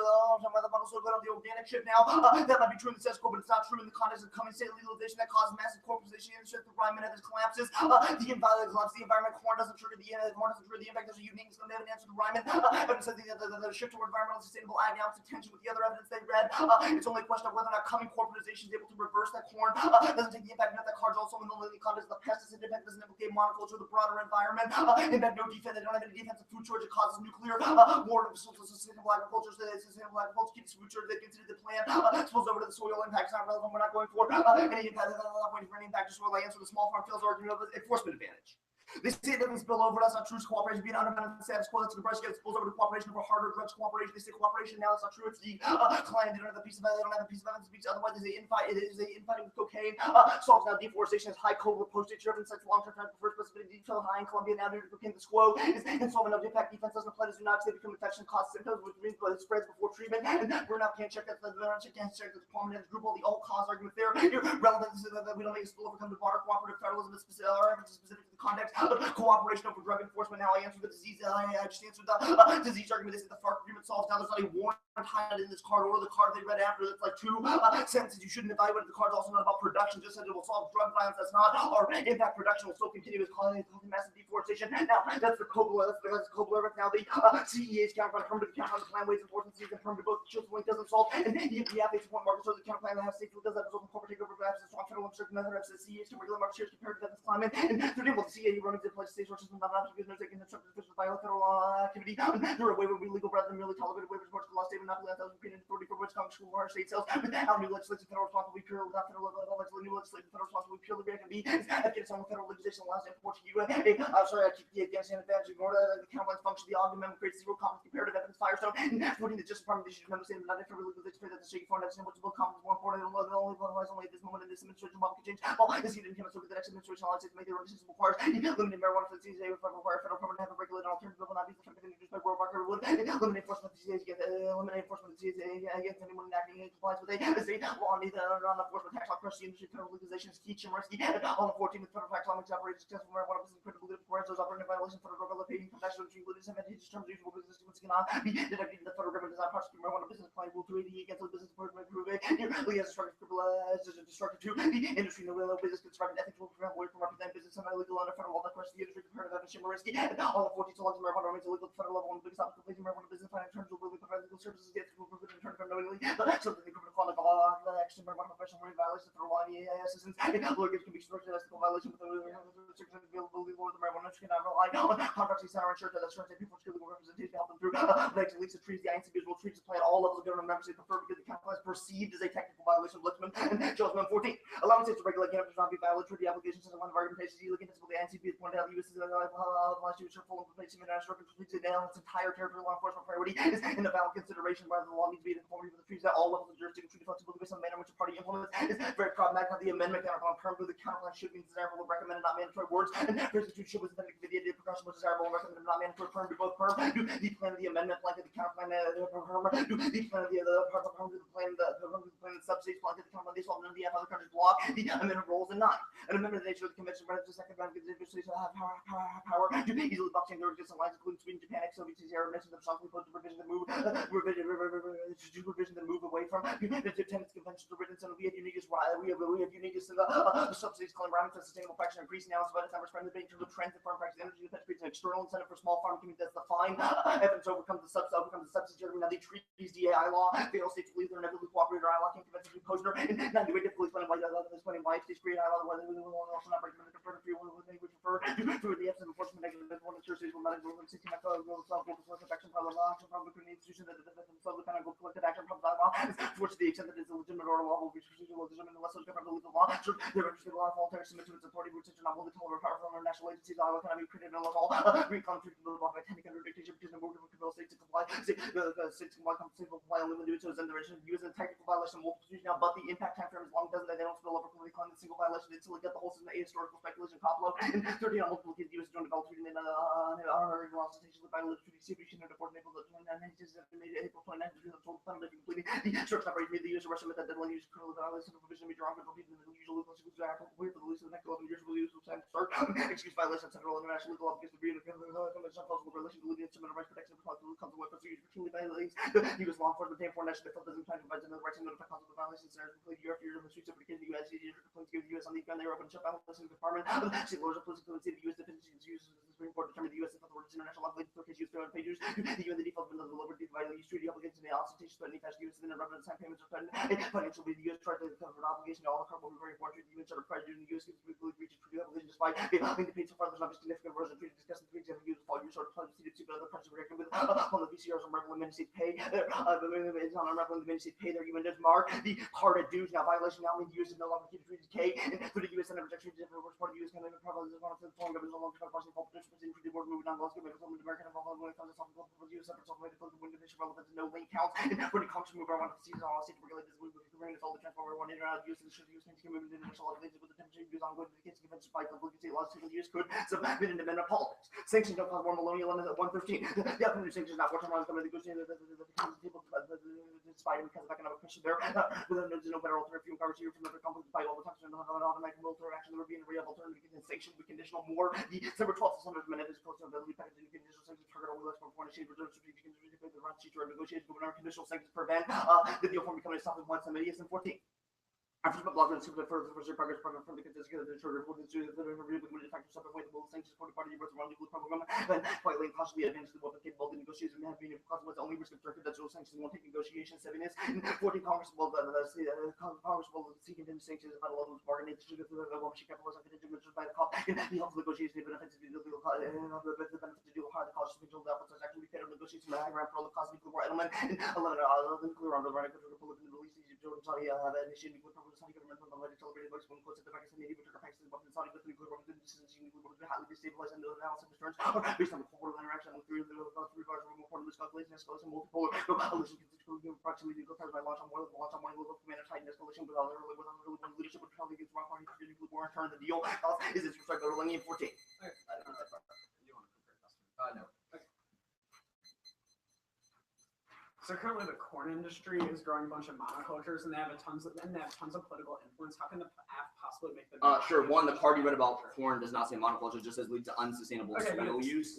good on the organic ship now. That might be true in the status quo, but it's not true in the context of coming state legalization that causes massive corporatization and shit. The Ryman of his collapses. The environment collapses. The environment corn doesn't trigger the impact. There's a unique. It's going to have an answer to Ryman. Evidence says the shift toward environmental sustainable ag now is in tension with the other evidence they read. It's only a question of whether or not coming corporatization is able to reverse that corn. Doesn't take the impact. Not that cards also in the context of the pesticide impact doesn't implicate monoculture, the broader environment. Impact no defense. They don't have any defensive food shortage. It causes nuclear war. Sustainable agriculture. Sustainable agriculture keeps food shortage. They consider the plan. Spills over to the soil impact. It's not relevant. We're not going for any impact. They're not waiting for any impact to soil. I answer the small farm fields argument of enforcement advantage. They say it doesn't spill over. That's not true. It's cooperation being undermined the status quo. That's the brush gets spills over to cooperation over harder drugs cooperation. They say cooperation now. It's not true. It's the client. They don't have the piece of evidence. They don't have a piece of evidence to speak. Otherwise, they say infight. It is a infighting with cocaine. Solves now deforestation has high code postage driven such long term time preferred specificity detail high in Colombia now due to cocaine. The squo is insolvent of impact defense doesn't apply to zoonotics. They become infection cause symptoms which means it spreads before treatment. And we're now can't check that. Can't check that the prominent group all the all cause argument there. Relevant is that we don't make a spill overcome the broader cooperative federalism is specific to the context of cooperation over drug enforcement. Now I answer the disease. I just answered the disease argument. They said the FARC agreement solves. Now there's not a warrant highlighted in this card or the card they read after. That's like two sentences. You shouldn't evaluate. The card's also not about production. Just said it will solve drug violence. That's not. Or impact production will still continue as causing massive deforestation. Now that's the Kobler. That's Kobler. Now the CEA's counterplan permanent count on the plan ways enforcement season permanent both children link doesn't solve. And the athletes support market so the counterplan that has safety does that result in corporate takeover perhaps a strong federal uncertain method of the CEA's to regular market shares compared to that climate. And third, the CEA running to place state sources not allowed to be taken instructed officials by federal activity. There are waiver will be legal rather than merely tolerated waivers of the law statement not without repeated authority for which Congress will require state sales without new legislation federal responsible be pure without federal new legislation federal responsible purely be can be against all federal legislation allows and supports you. I'm sorry, I keep the Afghanistan advantage ignored the counterbalance function of the Ogden Amendment creates zero conflict comparative evidence firestone putting the Justice Department issues member state not for legislation that the state foreign understand what's more common is more important than otherwise only at this moment in this administration law can change. Well, is he didn't come so the next administration allows it to make their own decisions requires limiting marijuana for the CCA would require federal government to have a regulated alternative will not be something introduced by World Marker would eliminate enforcement of the CCA eliminate enforcement of the CCA against anyone enacting in compliance with a state law neither on enforcement tax law across the industry federal legalization is key Chemerinsky all the 14 the federal tax law makes operating successful marijuana business critical that requires those operating in violation of federal government paying compassion to include advantageous terms of usable business which cannot be deducted the federal government does not prosecute marijuana business claim will 280 against the business department prove it legally as a destructive to the industry no business constructed ethics will prevent away from representing business and illegal under federal law that across the industry compared to that of Chemerinsky all the 14 so long as marijuana remains illegal at the federal level and the biggest obstacle facing marijuana business in terms of will provide legal services the ethical prove it in terms of knowingly something the criminal conduct law action marijuana professional violation of federal law and assistance lawyers can be structured as ethical violation with the availability law the marijuana industry cannot rely on contracts and ensure that assurance that people legal representation help them through legs and leaks of trees the INCB will treat apply at all levels of government members they prefer because the council is perceived as a technical violation of Litzman and Judgment 14 allowing states to regulate cannabis not be valid for the applications of one of our argumentations illegal the INCB has pointed out the U.S. last year's full implementation and instruction completes it now its entire territory law enforcement priority is in a valid consideration whether the law needs to be in conformity with the trees at all levels of jurisdiction treaty flexibility based on the manner in which the party implements is very problematic how the amendment counterplan term with the counterplan should be desirable recommended not mandatory words and restitution should was intended to be the precaution was desirable and recommended not mandatory term to both perm do the plan of the amendment blanket the counterplan do the plan of the plan the substates blanket the counterplan they swap none of the other countries block the amendment rolls in 9 an amendment of the nature of the convention rather than second round because the states have power to easily boxing their existing lines including Sweden Japan Soviet Sierra mentioned the strongly opposed to revision that move away from the tenants conventions are written so we have uniqueness we have uniqueness in the subsidies claim around to sustainable practice increase now so by the time we're spending the terms of trends and farm practice energy that creates an external incentive for small farm communities that's the fine evidence overcomes the subsidy now the treaties DAI law fail states believe they're inevitably cooperative or ILOC conventions we Posner and not do it difficultly explaining why states create ILOC whether they will also not break the prefer they would prefer to the absence of enforcement mechanism one of the states will not include 16 action problem action problem between the institution that themselves kind of go collected action problem law towards the extent that it's a legitimate or law will be procedural legitimate unless it's government legal law so they're interested in law voluntary submit to its authority which is not willing to tolerate power from international agencies ILOC cannot be created in all recon treated the law by attending under dictation because no more difficult states to comply the states comply only when do it so as in the original use and technical violation of multiple now but the impact time frame as long doesn't they don't spill over from the claim the single violation until we get the whole system historical speculation Koplo and 30 on multiple cases US don't develop treating in our consultations with violation treaty CBC and report April 29 April 29 to the total fund completing the short separation made the US Russian method deadline use criminal violation of provision major wrong repeated in the usual legal sequence applicable for the least of the next 11 years will use time to start excuse violation of central international legal obligations to be in a convention possible relation to legal instrument of rights protection of possible comes away procedures routinely violates the US law enforcement paying for national defense doesn't time to provide another right to notify possible violations and complete year after year of the streets of the US complaints give the US on the gun they are open shut violation of the department state laws are political and the US defense is used as the Supreme Court determined the US in other words international law for case used 300 pages the UN the default been delivered the violation treaty obligations and the ostentatious but any cash US and then revenue time payments are financial be the US tried to cover an obligation all the carbon will be very important the UN sort of pride doing the US gives legally breaches treaty obligation despite having to pay so far there's not a significant erosion treaty discussing the example use fall you sort of pledge to but other parts of record with on the VCRs on regular many states pay it's on regular many states pay their UN does mark the carded dues now violation now means the US is no longer keep treaty K and for the US and never treaty different works part of the US can live in probably one of the foreign governments no longer partially competition in treaty board moving on laws given from the American involvement when it comes to something for the US separate something to put the wind division relevant to no link counts and when it comes to move around the season all state to regulate this move it's all the transformer one in and out of US and should use things can move into international obligations with the temperature use ongoing to the kids convention by the state laws to the US could submit into amendment politics sanctions don't cause more Maloney limit at 113 the upcoming sanctions not what tomorrow's going to negotiate the people despite because of economic pressure there there's no better alternative fuel covers here from other companies fight all the time and automatic military action there would be a real alternative against sanctions with conditional more the December 12th December minute is posted on the package and conditional sanctions target all the foreign exchange reserves strategic the run sheet or negotiations governor conditional sanctions prevent the deal from becoming a stop in 170 and 14 After spent block and super further progress program from the contest together the shorter for the review with the factor separate way the will sanctions for the party versus around the program then quietly and possibly advance the weapon capable of negotiations and have been consequence only risk of confidential sanctions won't take negotiations 7 is 14 Congress will seeking to sanctions by the level of bargaining to the she capitalize on contingent by the cop and the help negotiation benefits to the benefits to deal hard the cost of the efforts actually fair negotiations the high ground for all the cost of nuclear element and 11 nuclear on the right of the Republican Middle East Jordan Saudi have initiated nuclear the Saudi government on the celebrated voice when quotes at the Pakistan Navy which are Pakistan weapons Saudi with nuclear weapons and decisions nuclear weapons highly destabilized and the analysis of returns are based on the forward interaction with three bars of remote miscalculation escalation multipolar coalition consistently approximately nuclear powers by launch on one level of command and tighten escalation without leadership would probably get rock party to nuclear war and turn the deal is its respect to Iranian 14. You want to compare customers? No. So currently the corn industry is growing a bunch of monocultures and they have tons of political influence. How can the app possibly make them? Sure. One, the card you read about corn does not say monoculture; it just says lead to unsustainable soil use.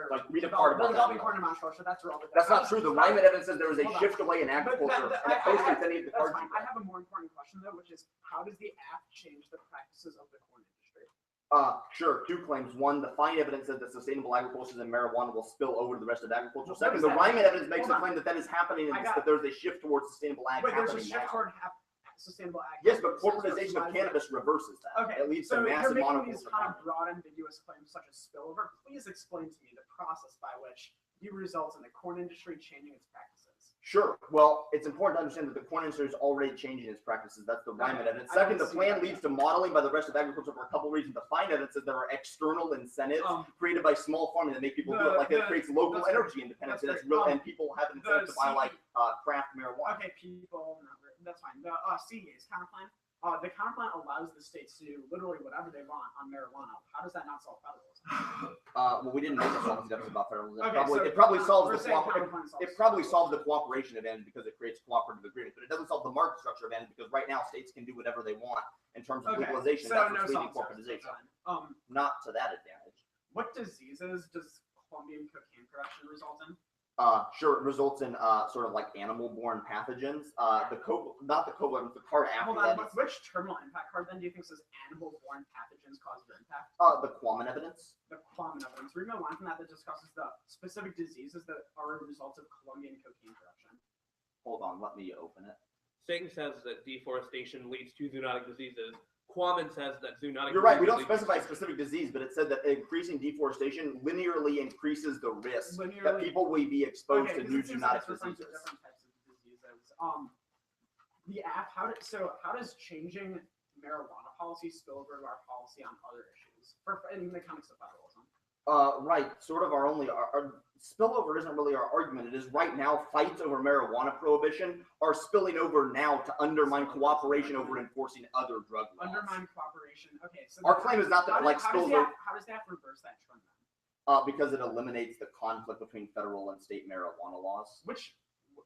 Like read a part about that. Corn and monoculture. That's relevant. That's not true. The Ryman evidence says there was a shift away in agriculture, and it postdates any of the cards. I have a more important question though, which is how does the app change the practices of the corn industry? Sure. 2 claims. 1, the fine evidence says that sustainable agriculture and marijuana will spill over to the rest of agriculture. 2, the Ryman evidence makes a claim that that is happening and that there's a shift towards sustainable ag Wait, happening there's a shift now. toward sustainable ag. Yes, but corporatization of cannabis reverses that. Okay, It leads so to massive you're making monoculture. these kind of broad, ambiguous claims such as spillover. Please explain to me the process by which you result in the corn industry changing its practices. Sure. Well, it's important to understand that the corn industry is already changing its practices. That's the Ryman evidence. Second, the plan leads to modeling by the rest of agriculture for a couple reasons. The fine evidence says there are external incentives created by small farming that make people do it. Like it creates local energy independence. That's real, and people have an incentive to buy like craft marijuana. Okay, people. No, that's fine. The CEA's counterplan. The counterplan allows the states to do literally whatever they want on marijuana. How does that not solve federalism? Well, we didn't make a solvency deficit about federalism. Okay, It probably solves we're the saying it probably solves the cooperation advantage because it creates cooperative agreements, but it doesn't solve the market structure advantage because right now states can do whatever they want in terms of legalization. So That's no what's leading solves corporatization. Not to that advantage. What diseases does Colombian cocaine production result in? Sure, it results in sort of like animal-borne pathogens. Not the card after Hold on, that. which terminal impact card then do you think says animal-borne pathogens cause their impact? The Quammen evidence. The Quammen evidence. Read me a line from that discusses the specific diseases that are a result of Colombian cocaine production. Hold on, let me open it. Sting says that deforestation leads to zoonotic diseases. Quammen says that zoonotic. You're right. We don't specify a specific disease, but it said that increasing deforestation linearly increases the risk that people will be exposed to new zoonotic diseases. Different types of diseases. The app. How does changing marijuana policy spill over to our policy on other issues in the context of federalism? Right. Sort of our spillover isn't really our argument. It is right now fights over marijuana prohibition are spilling over now to undermine cooperation over enforcing other drug laws. Undermine cooperation. Okay. So our claim is not that it spills over. How does that reverse that trend then? Because it eliminates the conflict between federal and state marijuana laws. What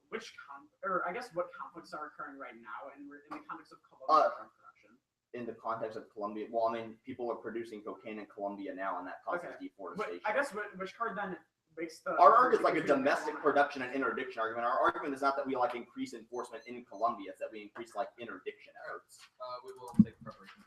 conflicts are occurring right now in the context of Colombian drug production? In the context of Colombia, well, I mean, people are producing cocaine in Colombia now, and that causes deforestation. I guess which card then makes the our argument is like a domestic production and interdiction argument. Our argument is not that we like increase enforcement in Colombia; it's that we increase like interdiction efforts. We will take preparation.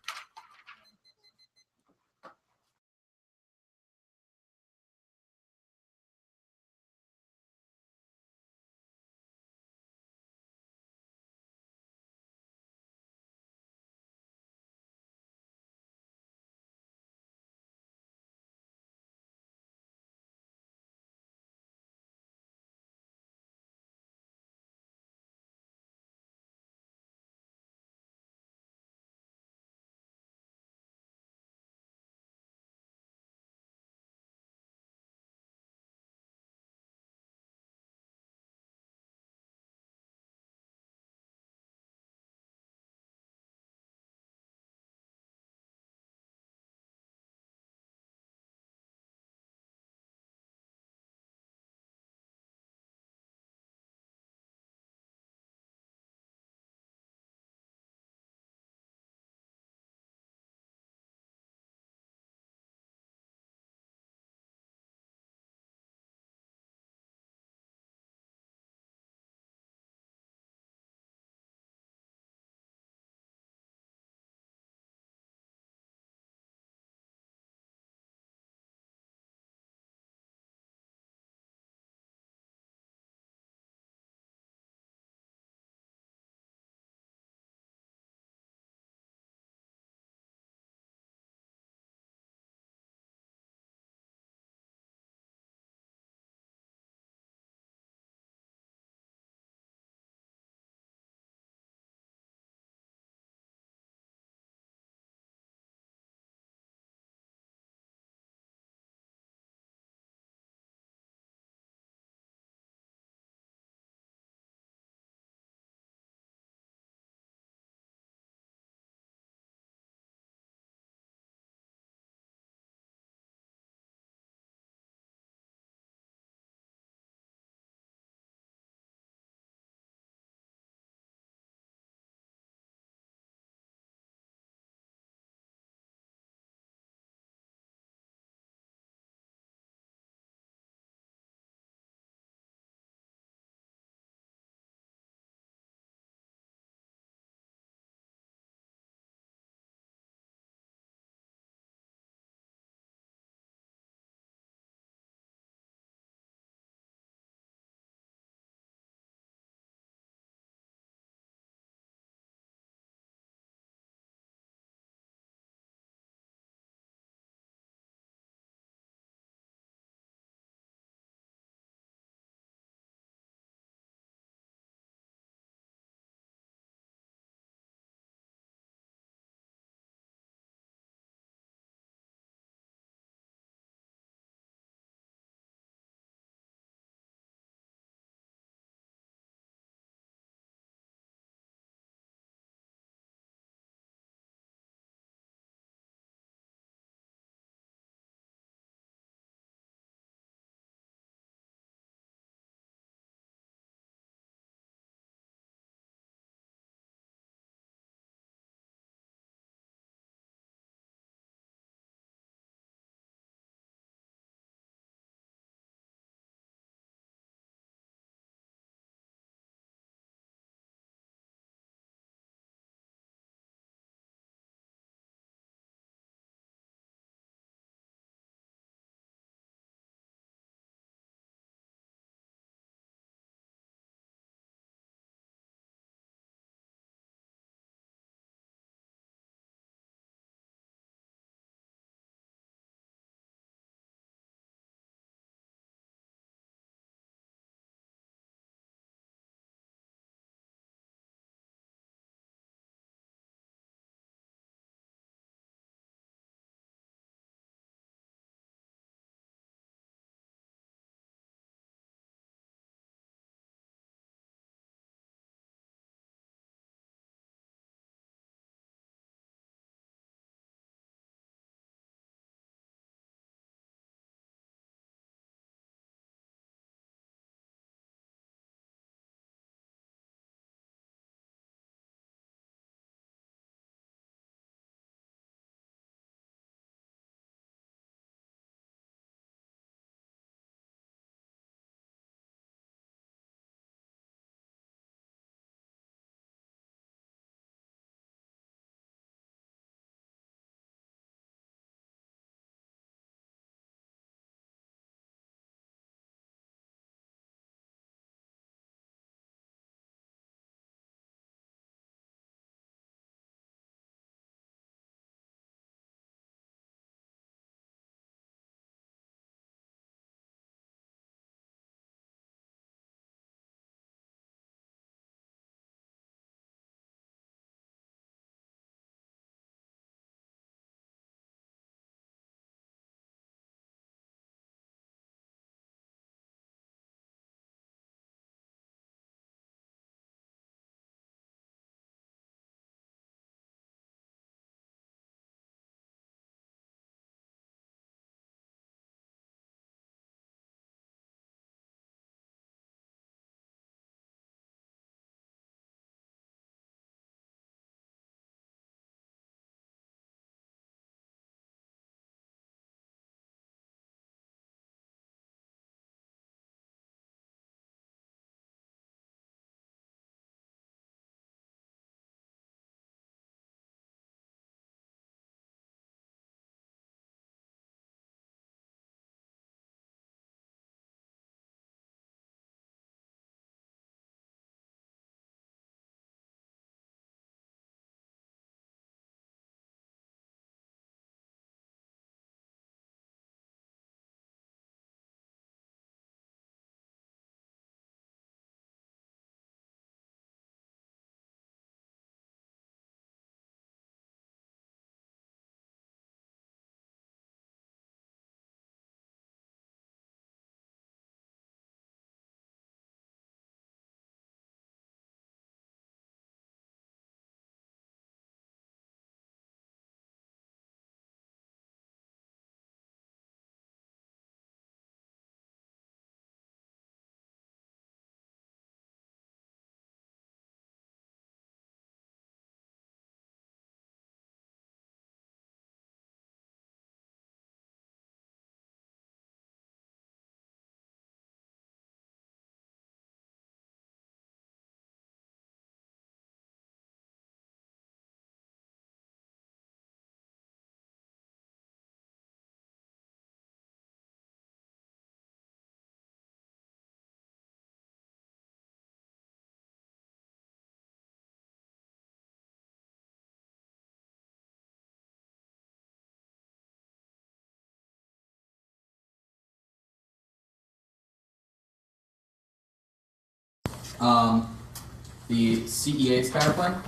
The CEA's counterplan,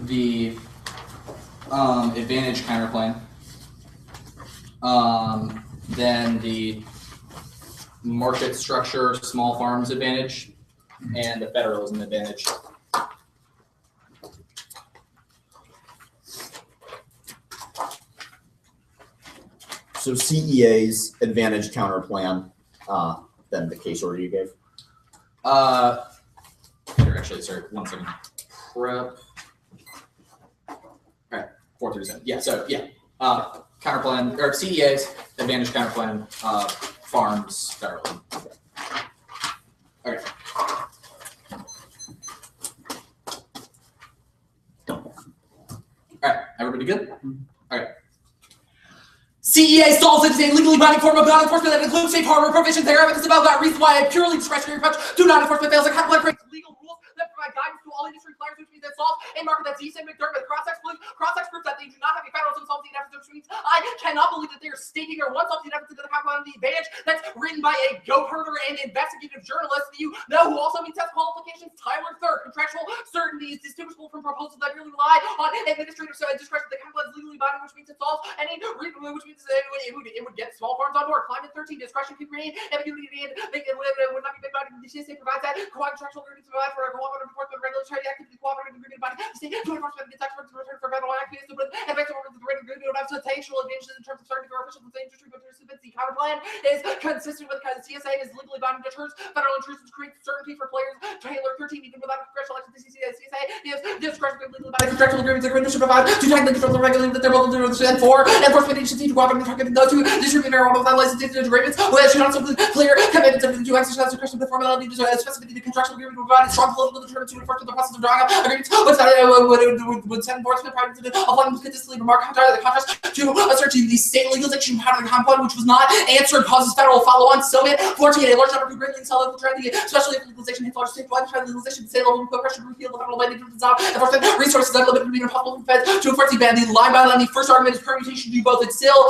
the advantage counterplan, then the market structure small farms advantage, and the federalism advantage. So CEA's advantage counter plan, then the case order you gave. Here, actually, sorry, 1 second. Prep. All right, 437. Yeah, so yeah, counterplan or CEA's advantage counterplan, farms federalism. Okay. All right, everybody good? Okay. CEA stalls it is a legally binding form of non-enforcement that includes safe harbor provisions. There are evidence about that reason why a purely discretionary approach to non-enforcement fails. A counterplan creates legal rules that provide guidance to all industry players, which means that solves a market that's decent, McDermott, cross-ex proof that they do not have a federal solvency deficit, which means I cannot believe that they are stating their one solvency deficit to the counterplan the advantage that's written by a goat herder and investigative journalist that you know who also meets test qualifications. Tyler Third, contractual certainty is distinguishable from proposals that merely rely on administrative discretion. The counterplan is legally binding, which means it solves any which means it would get small farms on board. Climate 13, discretion can create ambiguity and it would not be made by the CSA provides that contractual agreements provide for a cooperative enforcement regulatory activity, cooperative agreement by the state to enforcement against experts in return for federal activities to put effective over the rate agreement would have substantial advantages in terms of certainty for officials in the industry, but participants. The counterplan is consistent with the CSA is legally binding, deters federal intrusions, creates certainty for players. Taylor 13, even without congressional action, the CSA is discretion legally binding contractual agreements agreement should provide to technically control the regulating that they're both and for enforcement agency to cooperate with those who distribute marijuana without licensing agreements, which should also clear commitments to exercise discretion. The formality to specificity the contractual agreement provide strong political determinants to enforce the process of drawing up agreements, which would send enforcement private to applying consistently remark the contrast to asserting the state legalization part of the compound, which was not answered, causes federal follow-on. So it 14 a large number of greatly self trending, especially if legalization hits large state wide legalization, state level put pressure to repeal the federal mandate enforcement resources unlimited to be impossible for feds to enforce the ban. The line by line, the first argument is permutation to do both. It still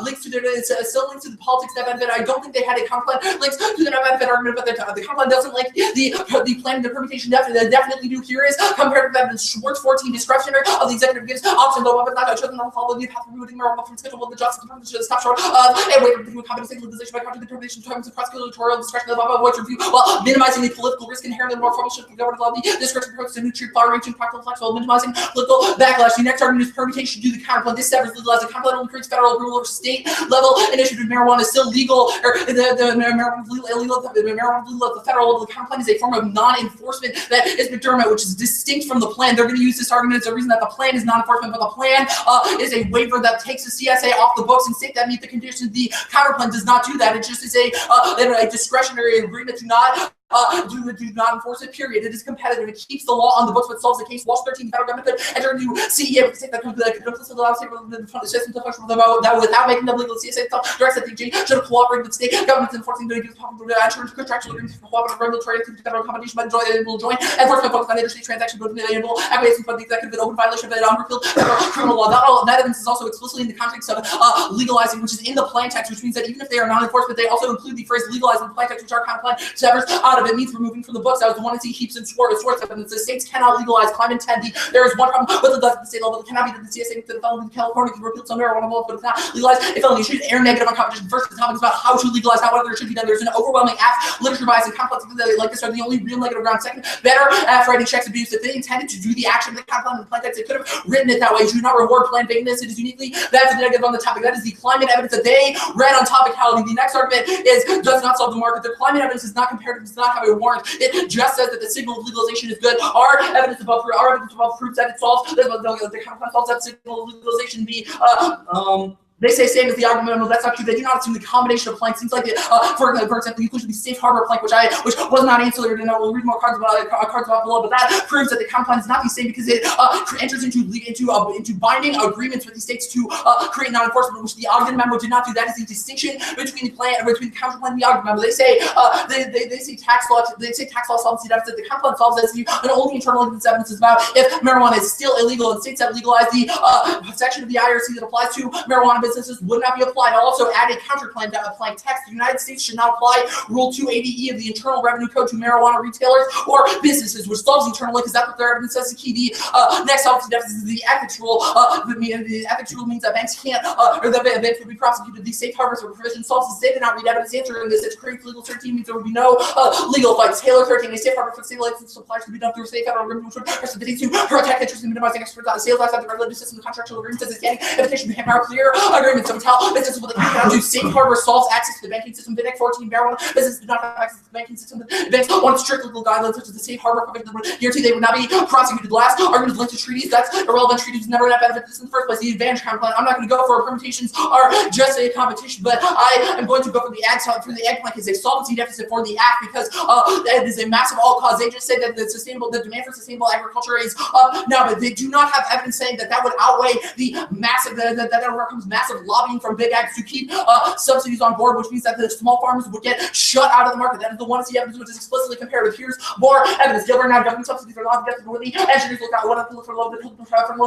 links to the politics that benefit. I don't think they had a counterplan links to the benefit argument, but the counterplan doesn't like the plan. The permutation definitely do. Here is comparative evidence. Schwartz 14 discretionary of the executive gives option though weapons not chosen to follow the path of removing marijuana from schedule of the justice department should stop short of a waiver to accommodate legalization by contract determination in terms of prosecutorial discretion of which review while minimizing the political risk inherent in the more formal shift of government law. The discretion approach to nutrient far-reaching practical flexible minimizing political backlash. The next argument is permutation to the counterplan. This severs legalized. The counterplan only creates federal approval of state level initiative. Marijuana is still legal, or the marijuana is illegal. The marijuana is legal at the federal level. The counterplan is a form of non-enforcement that is McDermott, which is distinct from the plan. They're going to use this argument as a reason that the plan is non-enforcement, but the plan is a waiver that takes the CSA off the books and state that meet the conditions. The counterplan does not do that. It just is a discretionary agreement to not do not enforce it, period. It is competitive. It keeps the law on the books, but solves the case. Walsh 13, federal government could enter into CEA with the state that allows the system to function that without making them legal. CSA itself directs that the DG should cooperate with state governments enforcing the insurance contractual agreements for cooperative regulatory activity, federal competition by will join enforcement focused on interstate transactions, but will acquiescence by the executive in open violation of the unrepealed federal criminal law. That evidence is also explicitly in the context of legalizing, which is in the plain text, which means that even if they are non-enforcement, they also include the phrase legalizing in the plain text, which our counterplan severs out of it, means removing from the books. That was the one to see heaps and Schwartz evidence. The states cannot legalize climate 10. There is one problem with the at the state level. It cannot be that the CSA to the felony in California can repeal some marijuana laws, but it's not legalized. A felony should air negative on competition. First, the topic is about how to legalize, not whether it should be done. There's an overwhelming literature bias and complex like this are the only real negative ground. Second, better writing checks abuse. If they intended to do the action of the counterplan and the plain text, they could have written it that way. Do not reward plan vagueness. It is uniquely that's the negative on the topic. That is the climate evidence that they read on topicality. The next argument is does not solve the market. The climate evidence is not comparative. Does not have a warrant. It just says that the signal of legalization is good. Our evidence above proves that it solves the counterplan solves that signal of legalization. They say same as the argument, no, that's not true. They do not assume the combination of planks. Seems like it, for example, the inclusion of the safe harbor plank, which was not ancillary, and I will read more cards about below. But that proves that the counterplan is not the same because it enters into binding agreements with the states to create non-enforcement, which the Ogden memo did not do. That is the distinction between the counterplan and the Ogden memo. They say tax law solves the deficit. The counterplan solves this. And only internal evidence is about if marijuana is still illegal and states have legalized the section of the IRC that applies to marijuana. businesses would not be applied. I'll also add a counterclaim to applying text. The United States should not apply Rule 280E of the Internal Revenue Code to marijuana retailers or businesses, which solves internally because that's what their evidence says is key. The next obviously deficit is the ethics rule. The ethics rule means that banks can't, or that banks would be prosecuted. These safe harbors or provisions solves this. They did not read evidence answering this. It creates legal certainty, means there would be no legal fights. Taylor 13, a safe harbor for state license suppliers to be done through a safe federal agreement, which would precipitate to protect interest in minimizing export sales outside the regulated system. The contractual agreement says it's getting invitation to hammer clear agreements. So tell businesses with a cannot do safe harbor solves access to the banking system. VINIC 14, marijuana businesses do not have access to the banking system. Banks want strict legal guidelines such as the safe harbor provision that would guarantee they would not be prosecuted. Last argument linked to treaties. That's irrelevant. Treaties never have benefit this in the first place. The advantage counterplan. I'm not going to go for permutations are just a competition, but I am going to go for the eggplant because a solvency deficit for the act because that is a massive all cause. They just say that the demand for sustainable agriculture is up now, but they do not have evidence saying that would outweigh the massive that overcomes massive lobbying from big ags to keep subsidies on board, which means that the small farmers would get shut out of the market. That is the one to see evidence which is explicitly comparative. Here's more evidence. Over now, government subsidies are not worthy. Engineers look out one of the for low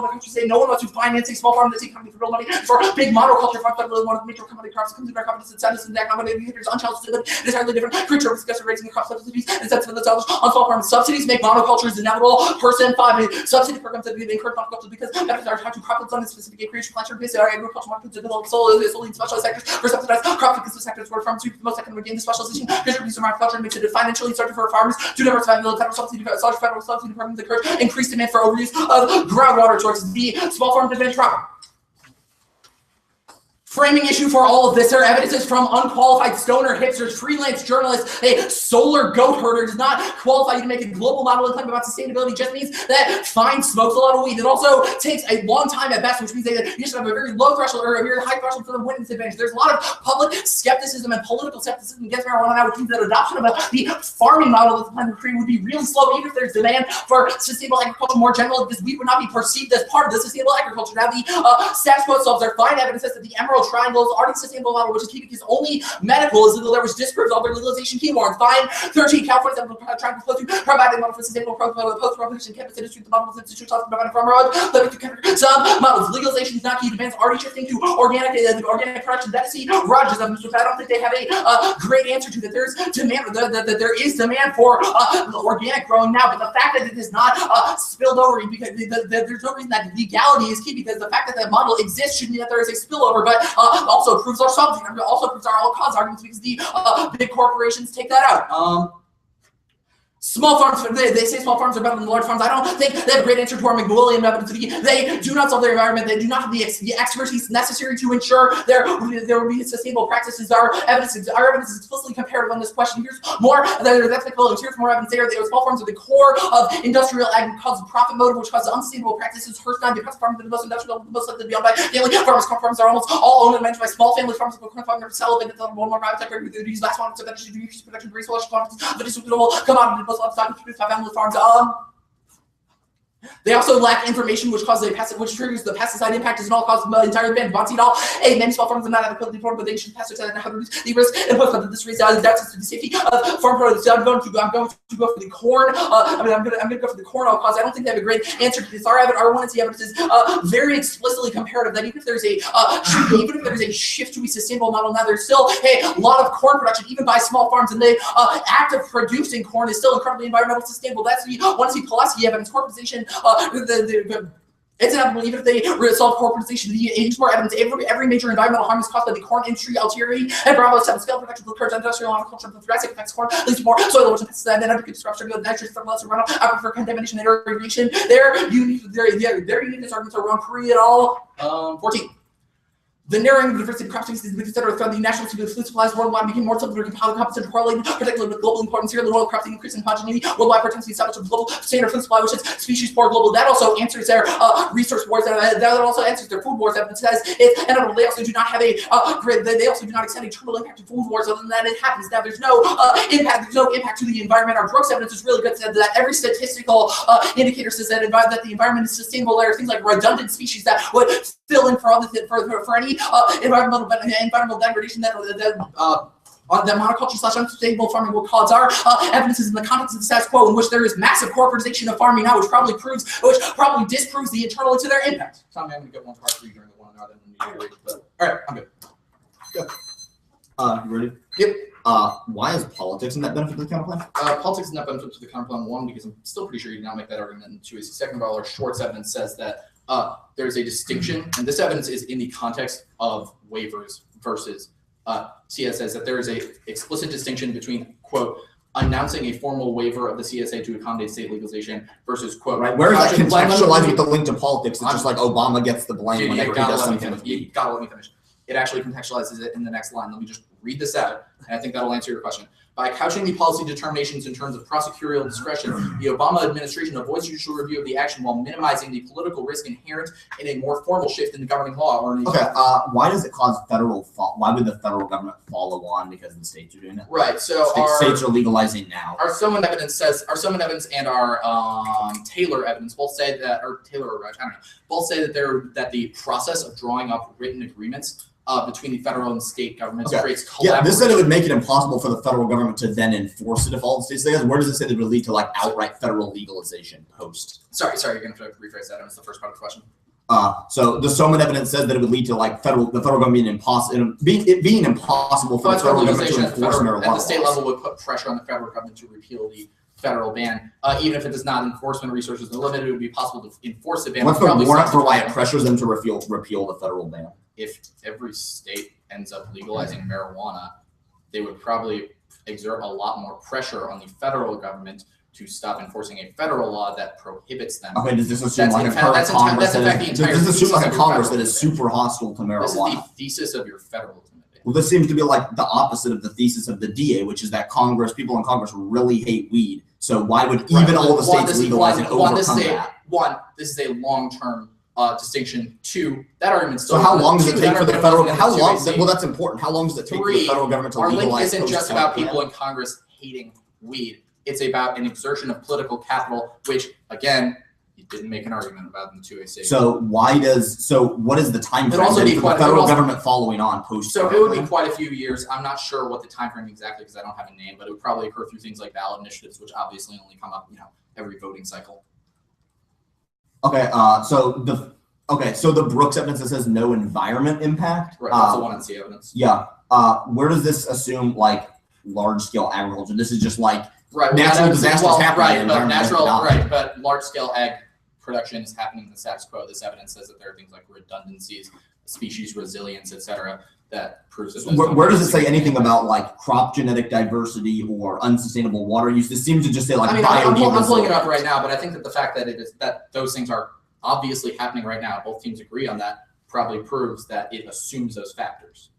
countries say no one wants to finance a small farm that's economy for real money for big monoculture farms that really want to make sure commodity crops comes to their companies and sadness and that commodity indicators unchallenged. It is entirely different. Creature discussing raising the crop subsidies and sets for the dollars on small farms. Subsidies make monocultures inevitable. Person 5 subsidy programs that encourage monocultures because methods are tied to crop on a specific acreage, planter based agricultural markets to develop solely in specialized sectors for subsidized crop intensive sectors where farms the most economic gain the specialization. Produce agriculture makes it financially incentive for farmers to diversify the federal subsidy programs encourage increased demand for overuse of groundwater sources. The small farm advantage crop. Framing issue for all of this, there are evidences from unqualified stoner hipsters, freelance journalists. A solar goat herder does not qualify you to make a global model and claim about sustainability. Just means that fine smokes a lot of weed. It also takes a long time at best, which means that you should have a very low threshold or a very high threshold for the winning advantage. There's a lot of public skepticism and political skepticism against marijuana now, which means that adoption of the farming model that the plan would create would be really slow, even if there's demand for sustainable agriculture more generally, because weed would not be perceived as part of the sustainable agriculture. Now, the status quo solves their fine evidence that the emerald triangle is already sustainable model, which is key because only medical is legal. There was disproves all their legalization key warrants. Fine 13, California trying to flow to providing model for sustainable post-prohibition campus industry, the models institute providing farmer living to some models. Legalization is not key. Demands already shifting to organic production. That's the Rogers of Mr. I don't think they have a great answer to that. There's demand that there is demand for organic growing now, but the fact that it is not spilled over because there's no reason that legality is key because the fact that that model exists should mean that there is a spillover, but also proves our subject, and also proves our all cause arguments because the big corporations take that out. Small farms, they say small farms are better than large farms. I don't think they have a great answer to our McWilliam evidence. They do not solve their environment. They do not have the expertise necessary to ensure there will be sustainable practices. Our evidence is explicitly comparative on this question. Here's more. That's McWilliams. Here's more evidence. Small farms are the core of industrial ag causes profit motive, which causes unsustainable practices. First time, because farms are the most industrial, the most likely to be owned by family farmers. Corn farms are almost all owned and managed by small family farms. Corn farmers sell it. One more private sector. These last ones, so that should use production, resource quantities, but it's suitable commodity. Livestock produced by family farms. They also lack information, which causes which triggers the pesticide impact. Is an all cause the entire ban. Bonseed many small farms are not adequately informed, but they should pesticide and how to reduce the risk and post that this raises doubts to the safety of farm products. So I'm going to go for the corn. I'm going to go for the corn all cause. I don't think they have a great answer to this. Our one evidence is very explicitly comparative. That even if there's a shift to a sustainable model, now there's still a lot of corn production, even by small farms, and the act of producing corn is still incredibly environmentally sustainable. That's the one see Pulaski evidence. Corporatization. It's inevitable even if they solve corporatization. The more evidence. Every major environmental harm is caused by the corn industry, Altieri, and Bravo 7 scale production of occurs industrial agriculture, the Jurassic affects corn, leads to more soil erosion, and then undercut disruption of nitrogen, fertilizer runoff, aquifer contamination, and irrigation. Their uniqueness arguments are wrong. Korea et al. 14. The narrowing of the diversity of crop species is considered a threat. The national food supplies worldwide became more subject to competition correlated, particularly with global importance here. The world crops increase in homogeneity. Worldwide potentially established a global standard food supply, which is species poor global. That also answers their resource wars. That also answers their food wars. Evidence says it's inevitable. They also do not have a grid. They also do not extend a terminal impact to food wars. Other than that, it happens. Now there's no impact. There's no impact to the environment. Our Brooks evidence is really good. Said that every statistical indicator says that the environment is sustainable. There are things like redundant species that would fill in for any environmental degradation that that monoculture / unsustainable farming will cause our evidences in the context of the status quo in which there is massive corporatization of farming now, which probably disproves the internal to their impact. So I'm going to get one part 3 during the 1 hour, then we need to read, but all right, I'm good. You ready? Yep. Why is politics in that benefit to the counterplan? Politics is not benefit to the counterplan, one, because I'm still pretty sure you did not make that argument, and 2 is second of all, our Schwartz evidence says that there's a distinction, and this evidence is in the context of waivers versus CS says that there is a explicit distinction between, quote, announcing a formal waiver of the CSA to accommodate state legalization versus, quote, Right. Where is that contextualized with the link to politics? It's just like Obama gets the blame whenever he does something. You gotta let me finish. It actually contextualizes it in the next line. Let me just read this out, and I think that'll answer your question. By couching the policy determinations in terms of prosecutorial discretion, the Obama administration avoids judicial review of the action while minimizing the political risk inherent in a more formal shift in the governing law. Okay, why does it cause federal fault? Why would the federal government follow on because the states are doing it? Right. So states are legalizing now. Our Someone evidence and our Taylor evidence both say that, or Taylor or Rush, I don't know, both say that the process of drawing up written agreements between the federal and state governments creates collaboration. Yeah, this said it would make it impossible for the federal government to then enforce it if all the states say it. Where does it say that it would lead to like outright federal legalization post? Sorry, you're going to have to rephrase that. That was the first part of the question. So the Soman evidence says that it would lead to like the federal government being impossible for the federal government to enforce marijuana. At the state level would put pressure on the federal government to repeal the federal ban. Even if it does not, enforcement resources are limited, it would be possible to enforce the ban. What's the warrant for why it pressures them to repeal the federal ban? If every state ends up legalizing marijuana, they would probably exert a lot more pressure on the federal government to stop enforcing a federal law that prohibits them. Okay, does this assume like a Congress that is super hostile to marijuana? This is the thesis of your federalism. Well, this seems to be like the opposite of the thesis of the DA, which is that people in Congress really hate weed. So why would even all the states legalize and overcome that? One, this is a long-term distinction. 2, that argument still. So how long does it take for the federal? Well, that's important. How long does it take for the federal government to legalize? Our link isn't just about people in Congress hating weed. It's about an exertion of political capital, which again, you didn't make an argument about in the 2A. So what is the time frame for the federal government following on post? So it would be quite a few years. I'm not sure what the time frame exactly because I don't have a name, but it would probably occur through things like ballot initiatives, which obviously only come up, every voting cycle. Okay, so the Brooks evidence that says no environment impact. Right, that's the one in C evidence. Yeah. Where does this assume like large scale agriculture? This is just like natural disasters happening. But large scale ag production is happening in the status quo. This evidence says that there are things like redundancies, species resilience, etc. that proves that. Where does it say anything about like crop genetic diversity or unsustainable water use? This seems to just say like. I'm pulling it up right now, but I think that the fact that those things are obviously happening right now, both teams agree on that, probably proves that it assumes those factors.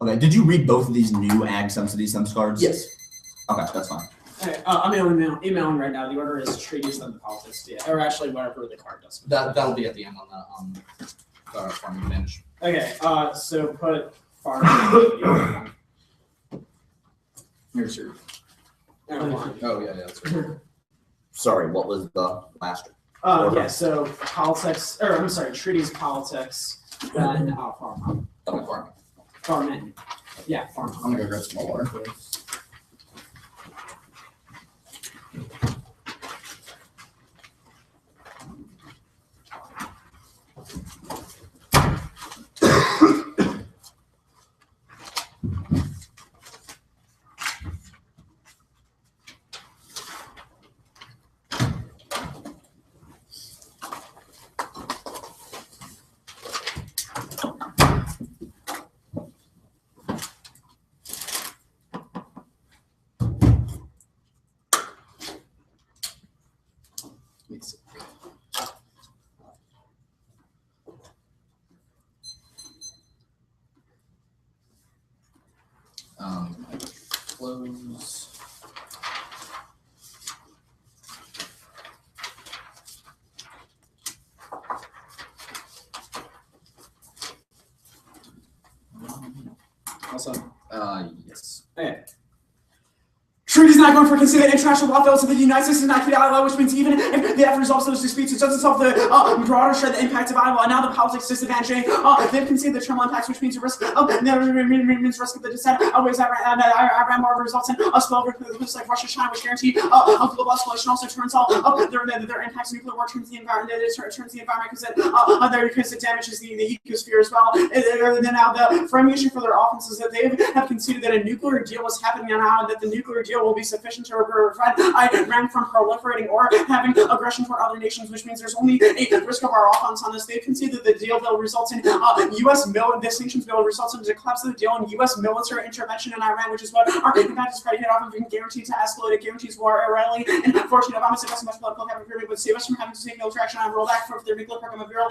Okay, did you read both of these new ag subsidy cards? Yes. Okay, that's fine. Okay, I'm emailing right now. The order is treaties, then the politics, or actually whatever the card does. That'll be at the end on the farming advantage. Okay, so put farming. Here's your. Oh yeah, that's right. Sorry, what was the last? Yeah, so politics, or I'm sorry, treaties, politics, then farming. Farming. Yeah, farming. I'm gonna go grab some more water. Close. Also, Yes. okay. Treaties not going for conceded international law fails to the United States is not key to Iowa, which means even if the F resolves those disputes, it doesn't solve the broader share the impact of Iowa. And now the politics disadvantage. They've conceded the terminal impacts, which means the risk of the dissent. Always Iran more results in a spill over the like Russia, China, which guarantee of global escalation. Also turns all their impacts nuclear war turns the environment. It turns the environment because it damages the ecosphere as well. And then now the framing issue for their offenses that they have conceded that a nuclear deal is happening now, and that the nuclear deal will be sufficient to prevent Iran from proliferating or having aggression toward other nations, which means there's only a risk of our offense on this. They've conceded that the deal bill results in the sanctions bill results in the collapse of the deal and U.S. military intervention in Iran, which is what our impact is predicated off of being guaranteed to escalate. It guarantees war irregularly. And unfortunately, Obama said that's much political having agreement would save us from having to take military action on roll back for their nuclear program of real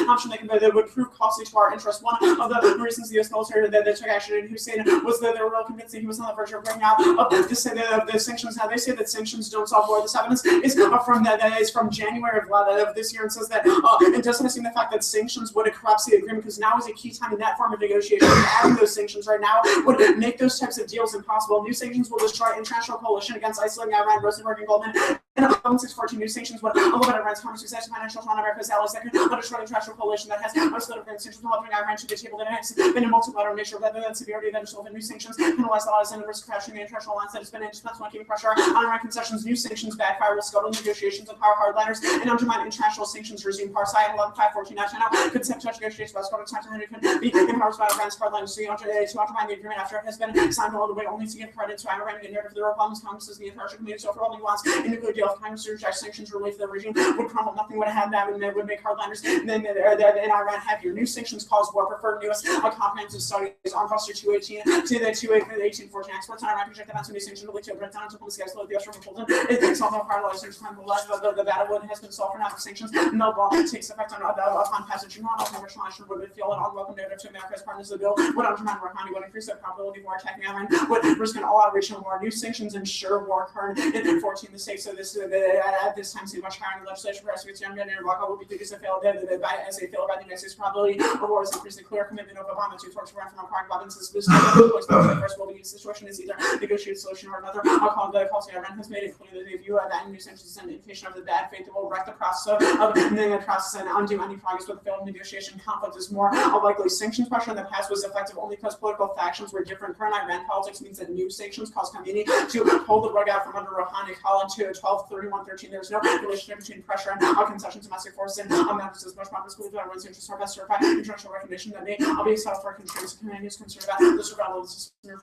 option that would prove costly to our interest. One of the reasons the U.S. military that took action in Hussein was that they were real convinced that he was on the verge of bringing out the sanctions. Now they say that sanctions don't solve war. This evidence is from January of this year, and says that it doesn't assume the fact that sanctions would collapse the agreement, because now is a key time in that form of negotiation. Adding those sanctions right now would make those types of deals impossible. New sanctions will destroy international coalition against isolating Iran, Rosenberg, and Goldman. And 614 new sanctions would eliminate Iran's commerce success, financial on America's allies that could destroy the international coalition that has solidified sanctions, helping Iran to the table that has been a multilateral nature rather than severity that is new sanctions, penalize allies and the risk of crashing the international alliance that has been indispensable in keeping pressure on Iran concessions. New sanctions backfire will scuttle negotiations of power hardliners and undermine international sanctions regime. Parsai and 11.514 now could set such negotiations by scuttle time to could be empowered by Iran's hardliners to undermine the agreement after it has been signed all the way, only to give credit to Iran and narrative of the Republicans, Congress, the international community. So for only wants a nuclear deal, if Congress to reject sanctions relief, the regime would crumble. Nothing would have that, and it would make hardliners and then in Iran happier. New sanctions cause war. Preferred newest comprehensive studies on Buster 218 to the 1814 exports on Iran project events and new sanctions relate to Britain to police guys, the Austrian Fulton. It's all about paralyzed time. The battle has been solved for now. Sanctions no law takes effect upon passage. Congressional action would feel an unwelcome narrative to America as partners of the bill would undermine Rouhani, would increase the probability of war attacking Iran, would risk an all-out regional war. New sanctions ensure war occurred in 14 the states. So this at this time seems much higher in the legislature. Perhaps with young men and Rocco will be treated as a failed by the United States probability of war is increased. The clear commitment of Obama to torture Iran from acquiring weapons is this first will be situation is either negotiated solution or another. I'll call the policy Iran has made it clear that they view that new sanctions as an indication of the bad faith that will wreck the process of the process and undo any progress with the failed negotiation. Conflict is more likely. Sanctions pressure in the past was effective only because political factions were different. Current Iran politics means that new sanctions cause Khomeini to pull the rug out from under Rouhani. Call into 12/31/13. There's no relationship between pressure and concessions, domestic forces, and matters as much as believe that Iran's interests are best served by international recognition that may be sought for constraints. The community is concerned about the survival of the system.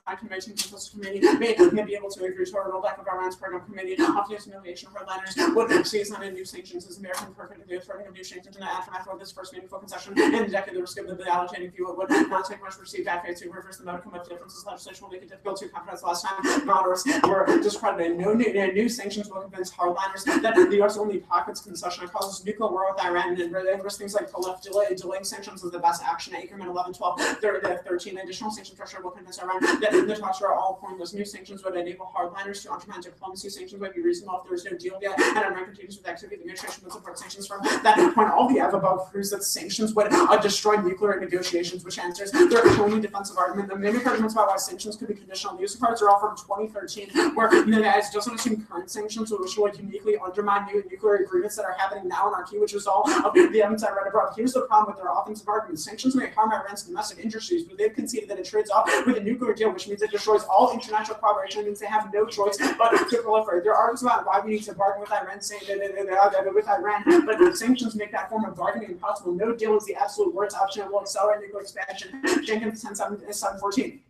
Committee may be able to agree to a rollback of Iran's program committee after this humiliation of hardliners would seize on new sanctions as American perfectly threatening of new sanctions in the aftermath of this first meaningful concession in the decade. The risk of the allocating view would not take much to receive bad faith to reverse the modicum of differences. Legislation will make it difficult to comprehend. Last time moderates were discredited. New sanctions will convince hardliners that the U.S. only pockets concession and causes nuclear war with Iran and risk things like delaying sanctions is the best action. Increment 11, 12, 13 additional sanctions pressure will convince Iran that the talks are all pointless. New sanctions would enable hardliners to undermine diplomacy. Sanctions would be reasonable if there is no deal yet, and Iran continues with activity. The administration would support sanctions from that point. All the above proves that sanctions would destroy nuclear negotiations, which answers their only defensive argument. The main arguments about why sanctions could be conditional. The use of cards are all from 2013, where the United States doesn't assume current sanctions, which would uniquely undermine new nuclear agreements that are happening now in our key, which is all of the evidence I read above. Here's the problem with their offensive arguments. Sanctions may harm Iran's domestic industries, but they've conceded that it trades off with a nuclear deal, which means it destroys all international cooperation. It means they have no choice but to proliferate. There are arguments about why we need to bargain with Iran, saying that with Iran, but sanctions make that form of bargaining impossible. No deal is the absolute worst option. It will accelerate nuclear expansion. Jenkins 10/7/14.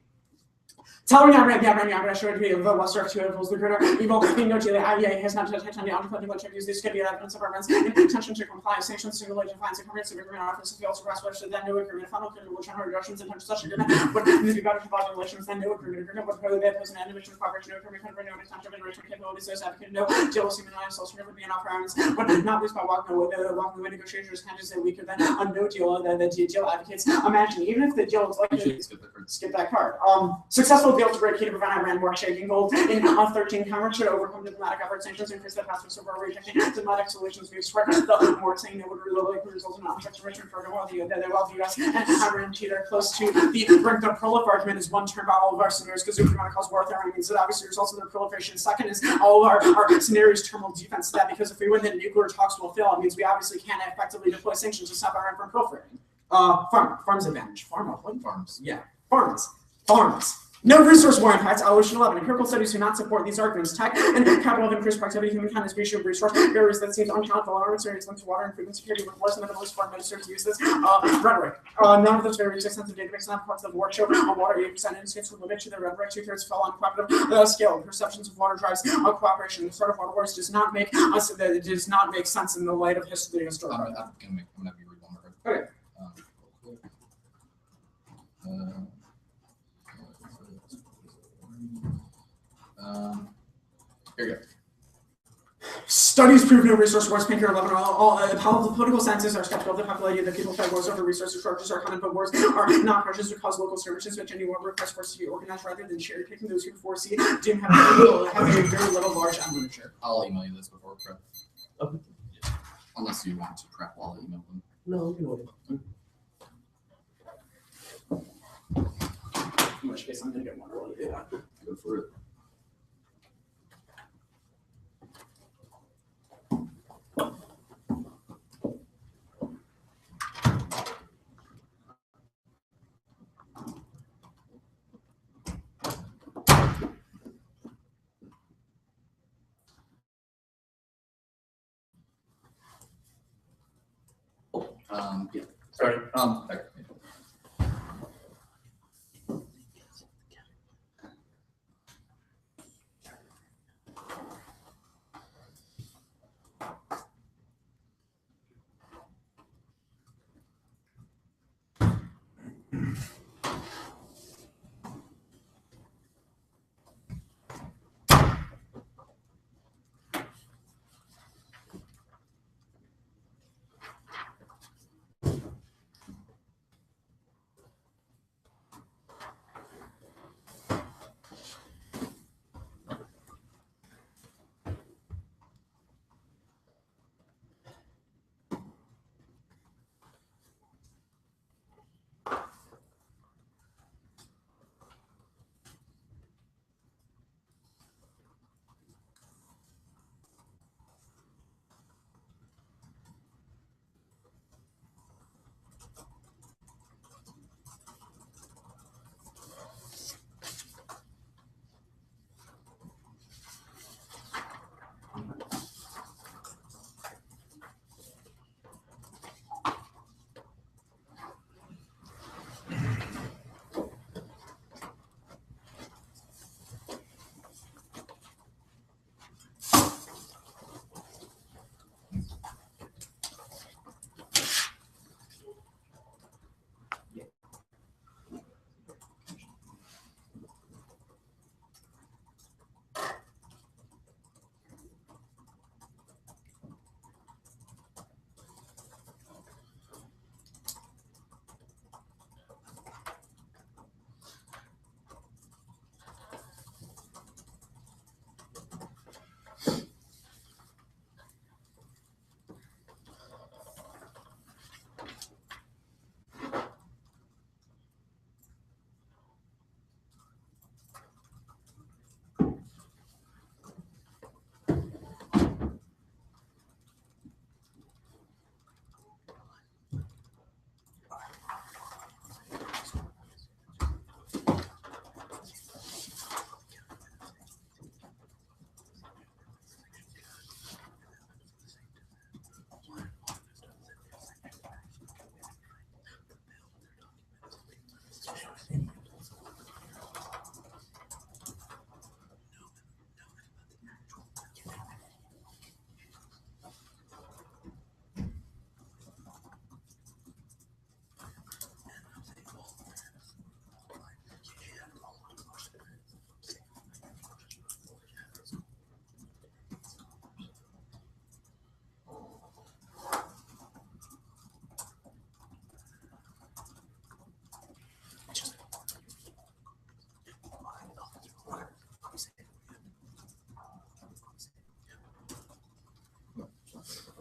Telling Iran, I'm going to show it to you, the lesser of two evils, the greater evil, being no deal, the IEA has not touched on the unfunding checkers. This could be evidence of Iran's intention to comply. Sanctions stimulate defiance of comprehensive agreement offers to also grasp which then no agreement, final agreement, which general reductions and such agreement would be better to follow relations than no agreement would probably be opposed to individual cooperation, no agreement, no extension of enrichment capabilities, those advocate, no deal with human rights, also never be enough for Iran's, would not lose by walking away negotiators can just say weaker than a no deal, the deal advocates. Imagine, even if the deal is like, skip that card. Success successful deal to break key to prevent Iran war shaking gold in 13 Congress should overcome diplomatic efforts, sanctions, increase the pathways of rejecting diplomatic solutions. We swear the war saying that would result in non-effective enrichment for the U.S. and Iran cheater close to the brink. The prolif argument is one term about all of our scenarios because if we want to cause war with Iran, means that obviously results in their proliferation. Second is all of our scenarios terminal defense. That because if we win, then nuclear talks will fail. It means we obviously can't effectively deploy sanctions to stop Iran from proliferating. Farms advantage. Farms. Yeah. Farms. No resource war impacts. Evolution 11. Empirical studies do not support these arguments. Tech and capital of increased productivity, humankind is ratio of resource areas that seems uncountable. Alarming serious linked to water and food insecurity with worse than the most foreign ministers use this rhetoric. None of those very extensive database and parts of the work show on water 8% incidents were limited to their rhetoric. 2/3 fell on cooperative scale. Perceptions of water drives cooperation. The start of water wars does not make sense in the light of history. I'm gonna be read one more. Okay. Here you go. Studies prove no resource wars. Pinker 11. All political scientists are skeptical of the popularity that people fight wars over resources. Shortages are common, but wars are not pressures to cause local skirmishes, which any war requires forces to be organized rather than cherry picking. Those who foresee doom have a very little large literature. I'll email you this before prep. Okay. Unless you want to prep while I email them. No, you can wait. In which case, I'm going to get one early. Yeah. Go for it. Yeah. Sorry. There.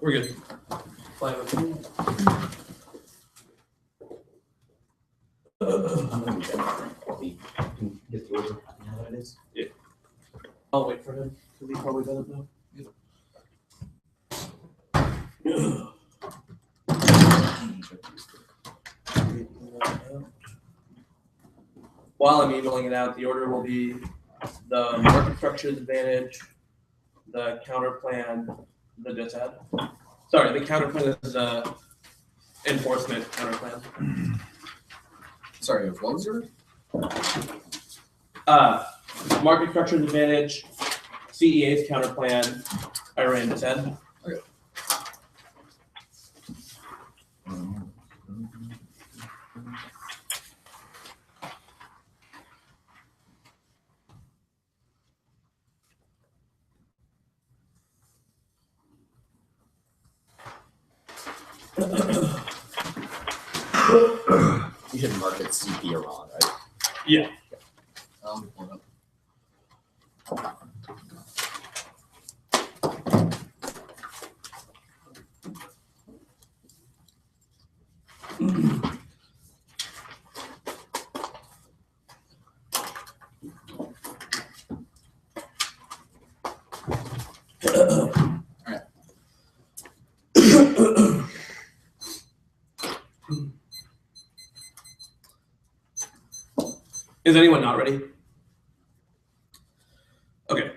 We're good. Fine with me. Get the order. You know what it is? I'll wait for him, because he probably doesn't know. While I'm emailing it out, the order will be the market structure advantage, the counter plan, the disad. Sorry, the counter plan is the enforcement counter plan. Sorry, what was your? Market structure advantage, CEA's counter plan, Iran disad. You should mark it CP Iran, right? Yeah. Pull it up. Is anyone not ready? Okay.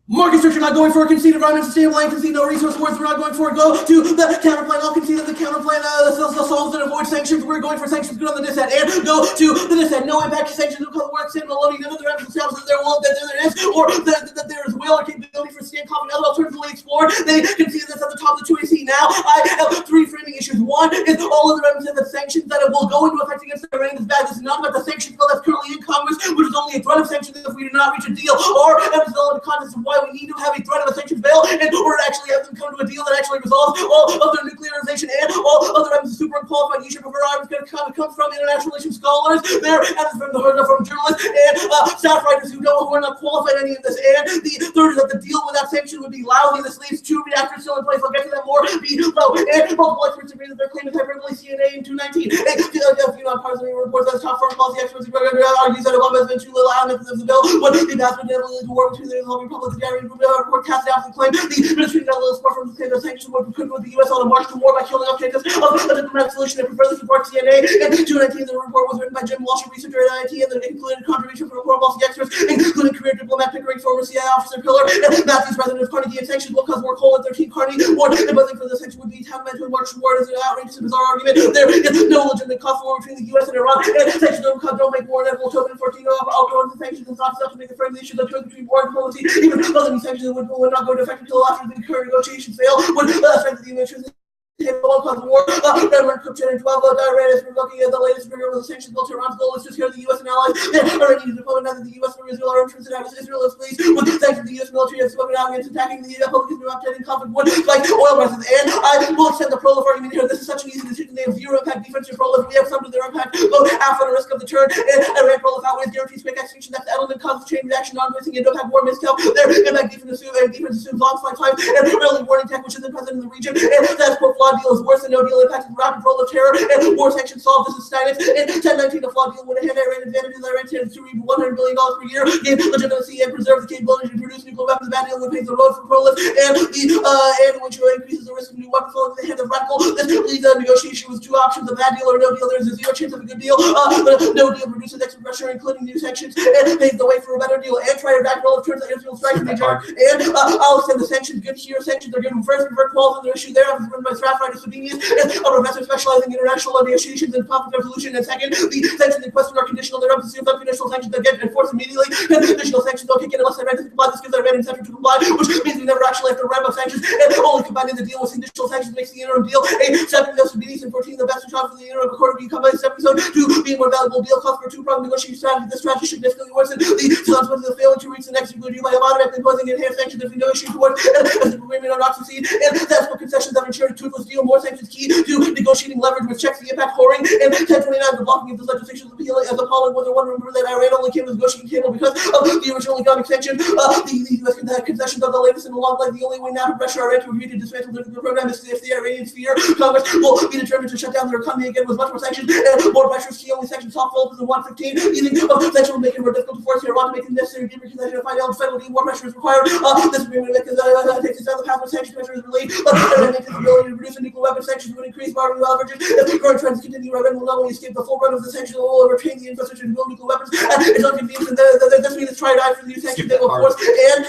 Market structure not going for a concede environment, sustainable and concede no resource worth. We're not going for a go to the counter plan. I'll concede that the counter plan solves and avoids sanctions. We're going for sanctions good on the disad and go to the disad. No impact to sanctions. No color work. Stable loading. None of the reps themselves that there will that there is or that there is will or capability for stand confident. Other alternatively explored. They concede this at the top of the 2AC. Now I have three framing issues. One is all of the reps that sanctions that will go into effect against the Iran is bad. This is not about the sanctions bill that's currently in Congress, which is only a threat of sanctions if we do not reach a deal, or emphasize the context of why we need to have a threat of a sanctions bill in order to actually have them come to a deal that actually resolves all of their nuclearization and all other items of super unqualified. You should prefer items going to come from international relations scholars there, and from journalists and staff writers who are not qualified any of this. And the third is that the deal without sanction would be lousy. This leaves two reactors still in place. I'll get to that more below. And multiple experts agree that their claim is hyperbole. CNA in 219. A few nonpartisan reports that top foreign policy experts argues that Obama has been too little elements of the bill. What the advancement inevitably to war between the Islamic Republic and the Iranian report cast down the claim the administration got a little support from the state of sanctions would with the U.S. on a march to war by killing off chances of a diplomatic solution and prefer the support CNA. In 2019, the report was written by Jim Walsh, a researcher at IT, and then included contribution from foreign policy experts, including career diplomat Pickering, former CIA officer Pillar, and Matthews, president of Carnegie, and sanctions will cause more coal at 13 Carnegie. Warned and buzzing for the sanction would be tantamount to a march to war as an outrageous and bizarre argument. There is no legitimate cost war between the U.S. and Iran, and sanctions don't make war inevitable. Token 14 I'll go into sanctions and not enough to make the frame of the issue that choice between war and diplomacy. Even though the sanctions would not go into effect until after the current negotiations fail, would strengthen the administration. War, Redmond, Kupchan, and 12 Iran is looking at the latest figure of the sanctions bill to Iran's goal is to secure the U.S. and allies. Already deployment now that the U.S. and Israel are interested in Israel is pleased with the sanctions the U.S. military has spoken out against attacking the Republicans new updating conflict would like oil prices. And I will extend the pro-life argument here. This is such an easy decision. They have zero impact defense to pro-life. We have some of their impact, both after the risk of the turn. And Iran pro-life outweighs guarantees quick execution. That's the element causes chain reaction, non-doing and impact war miscount. Their impact defense assumes long flight time and early warning tech, which is the president in the region. And that's quote flawed deal is worse than no deal. Impacted rapid roll of terror and war sanctions solved. This is status. In 1019, a flawed deal would have Iran advantages. Iran tends to reap $100 billion per year, gain legitimacy, and preserve the capability to produce nuclear weapons. Bad deal would pave the road for prolif and which increases the risk of new weapons falling in the hands of radical. This leaves the negotiation with two options: a bad deal or no deal. There's a zero chance of a good deal. No deal produces extra pressure, including new sanctions, and paves the way for a better deal. And try to back roll of turns that Israel strikes major. And I'll extend the sanctions. Good here sanctions are given first. Revert calls on their issue there. This is written by staff writer Sabinius. A professor specializing in international negotiations and conflict resolution. And second, the sanctions in question are conditional. They're assumed unconditional sanctions that get enforced immediately. Conditional sanctions don't kick in unless Iran doesn't comply. This gives Iran incentive to comply, which means we never actually have to ramp up sanctions. And only combining the deal with conditional sanctions makes the interim deal a second dose of BDs and 14 the best shot for the interim according to combined step so to be a more valuable deal cost for two-pronged negotiation strategy. This strategy should significantly worsen the consequences of failing to reach the next agreed deal by automatically imposing enhanced sanctions if we negotiate towards an agreement or not succeed. And that's what concessions have ensured a toothless deal more sanctions key to negotiating leverage, which checks the impact whoring, and 1029, the blocking of this legislation is appealing as appalling. Whether one remember that Iran only came to the negotiating table because of the original economic sanction. The U.S. concessions are the latest in a long line. The only way now to pressure Iran to agree to dismantle the nuclear program is if the Iranians fear Congress will be determined to shut down their economy again with much more sanctions and more pressure. Key only sanctions soft developers in 115. Easing sanctions will make it more difficult to force Iran to make the necessary deeper concession to find out finally more pressure is required. This agreement makes takes us down the path where sanctions pressure is relieved, but Iran makes its ability to reduce nuclear weapon sanctions would increase borrowing leverages. If the current trends continue, Iran will not only escape the full run of the sanctions, but will retain the infrastructure to build nuclear weapons. It's unconvenient, and this means it's trying to for the new sanctions they will force and.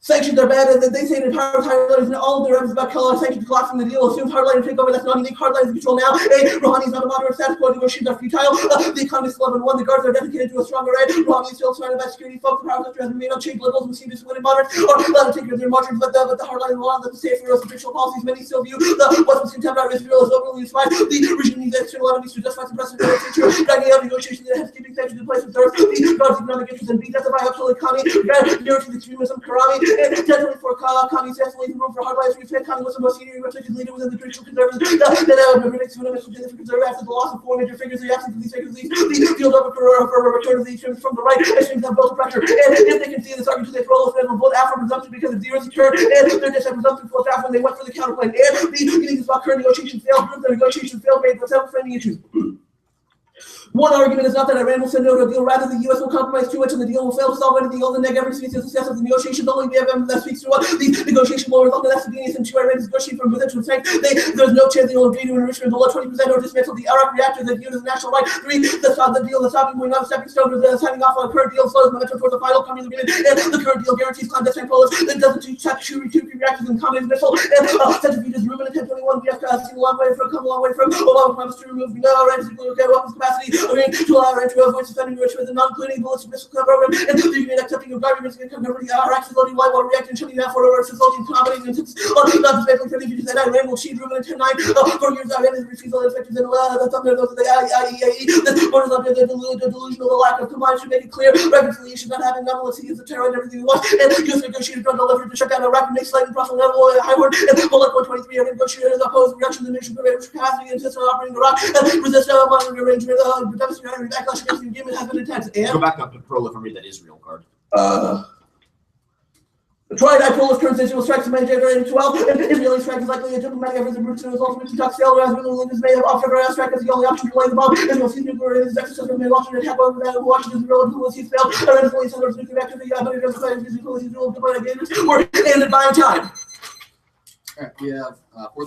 Sanctions are bad, and they say it empowers hardliners, and all of their efforts about sanctions collapsing the deal assumes hardliners take over. That's not unique. Hardliners in control now. Rouhani is not a moderate status quo. Negotiations are futile. The economy is 11-1. The guards are dedicated to a stronger end. Rouhani is still surrounded by security folks. The power sector has remained unchanged. Liberals who seem disappointed moderates or allowed to take their margins, but the hardliners will not let them say for those official policies. Many still view the West's contempt out of Israel as overly inspired. The regime needs external enemies to justify some precedent in the future. Dragging out negotiations that has keeping sanctions in place with thirst. The guards' economic interests and declassify uphill economy. Guarantees extremism. Karami and 1024. Communist leaving room for hardliners to expand. Kani was the most senior Republican leader within the traditional conservatives. That predicts conservative after the loss of 4 major figures. The absence of these figures leads the field up for a return of the extremists from the right. Extremists have built pressure, and if they can see this argument, they throw those men both after presumption because of zero secure, and they're just a presumption flows out when they went for the counterplan. And the meetings about current negotiations failed. Group the negotiations failed, made without framing issues. One argument is not that Iran will send no to a deal, rather the U.S. will compromise too much and the deal will fail to solve anything. All the negative speaks to the success of the negotiations. Only the BFM that speaks to what the negotiation will result in that's the beginning and two Iran is negotiating from potential strength. There's no chance they will agree to enrichment below 20% or dismantle the Iraq reactor that viewed as a national right. 3, the deal, the stopping point, not a stepping stone, the signing off on a current deal slows momentum towards the final communist agreement. And the current deal guarantees clandestine polis that doesn't check two reactors and communist missile. And centrifuges room in 1021. We have seen a long way from Obama promised to remove Iran's nuclear weapons capacity. To allow Iran to avoid suspending enrichment and not including ballistic missile program, and the Union accepting of governments can cover the Iraq's loading light water reactor and shutting down for over facility commodities and since not dismantling strategies that Iran will achieve room in 10-9 for years. Iran has refused all inspectors and that's under those of the IAEA. The borders under the delusion of the lack of compliance should make it clear. Reconciliation not having none unless he is a terror and everything he wants. And U.S. negotiators don't deliver to shut down Iraq and make slight and Brussels level high word. And Bullet 123 negotiators oppose reduction in the mission capacity and insist on operating Iraq and resist monitoring arrangement. Backlash against the agreement has been intense. And Go back up to prolif and read that Israel card. the tri-dipolar current will strike some January 12, and Israeli strike is likely a diplomatic effort in Bruce and results in talks failure as Williams may have offered air strike as the only option to delay the bomb. Israel sees nuclear in its exercise may launch an attack over that Washington's Israel and policies failed. Iran is fully centered nuclear activity, but it doesn't fight Israeli policies will deploy agreements were ended by time. All right, we have 4:37. All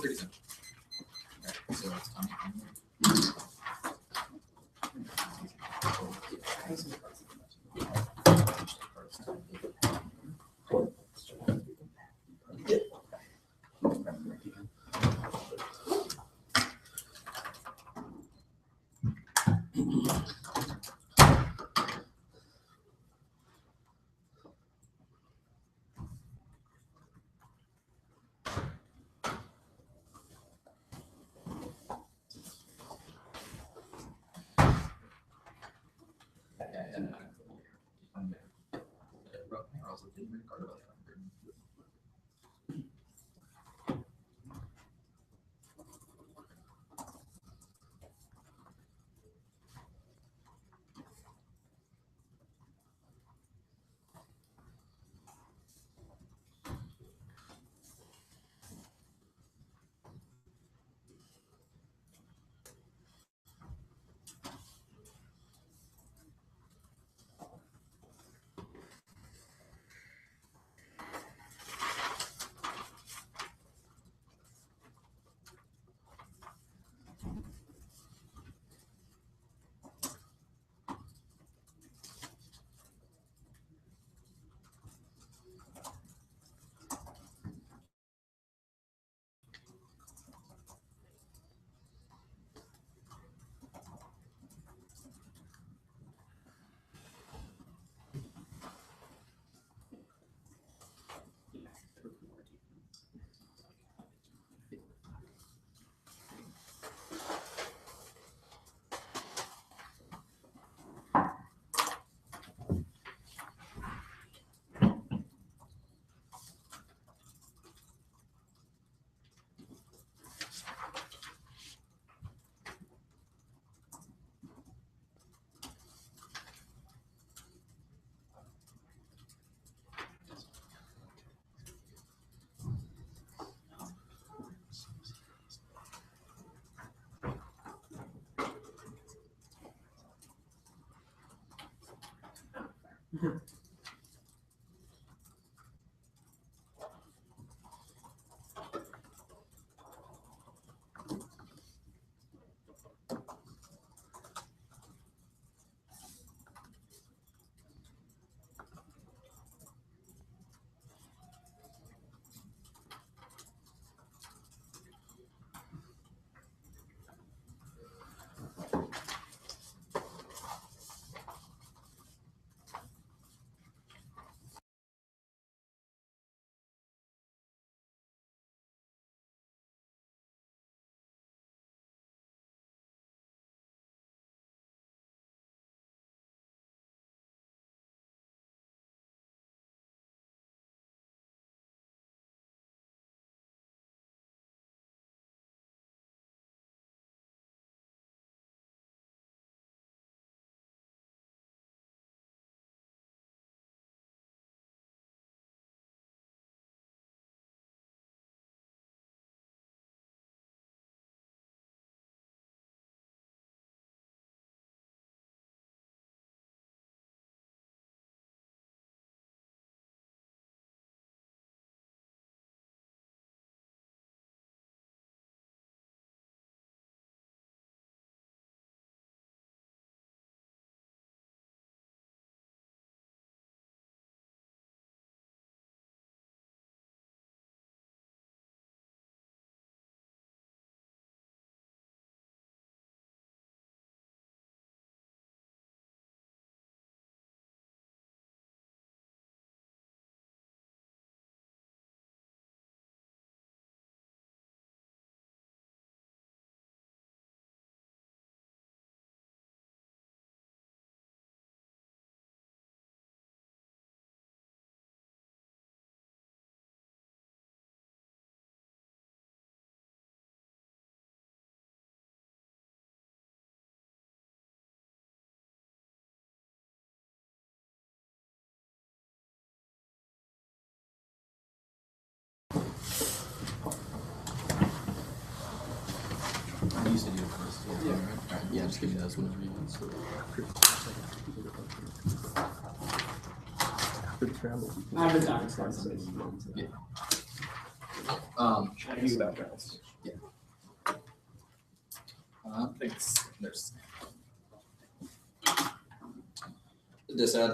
right, so it's time. I used to do it first. Yeah. All right. Yeah, just give me those whenever you want. I've been talking to Use that guys. Yeah. I think there's this ad.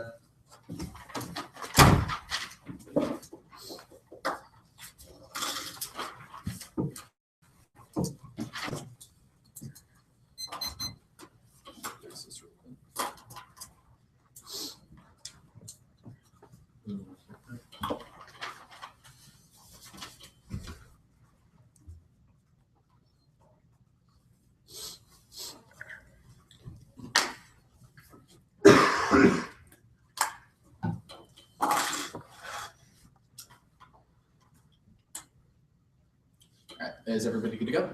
Alright, is everybody good to go?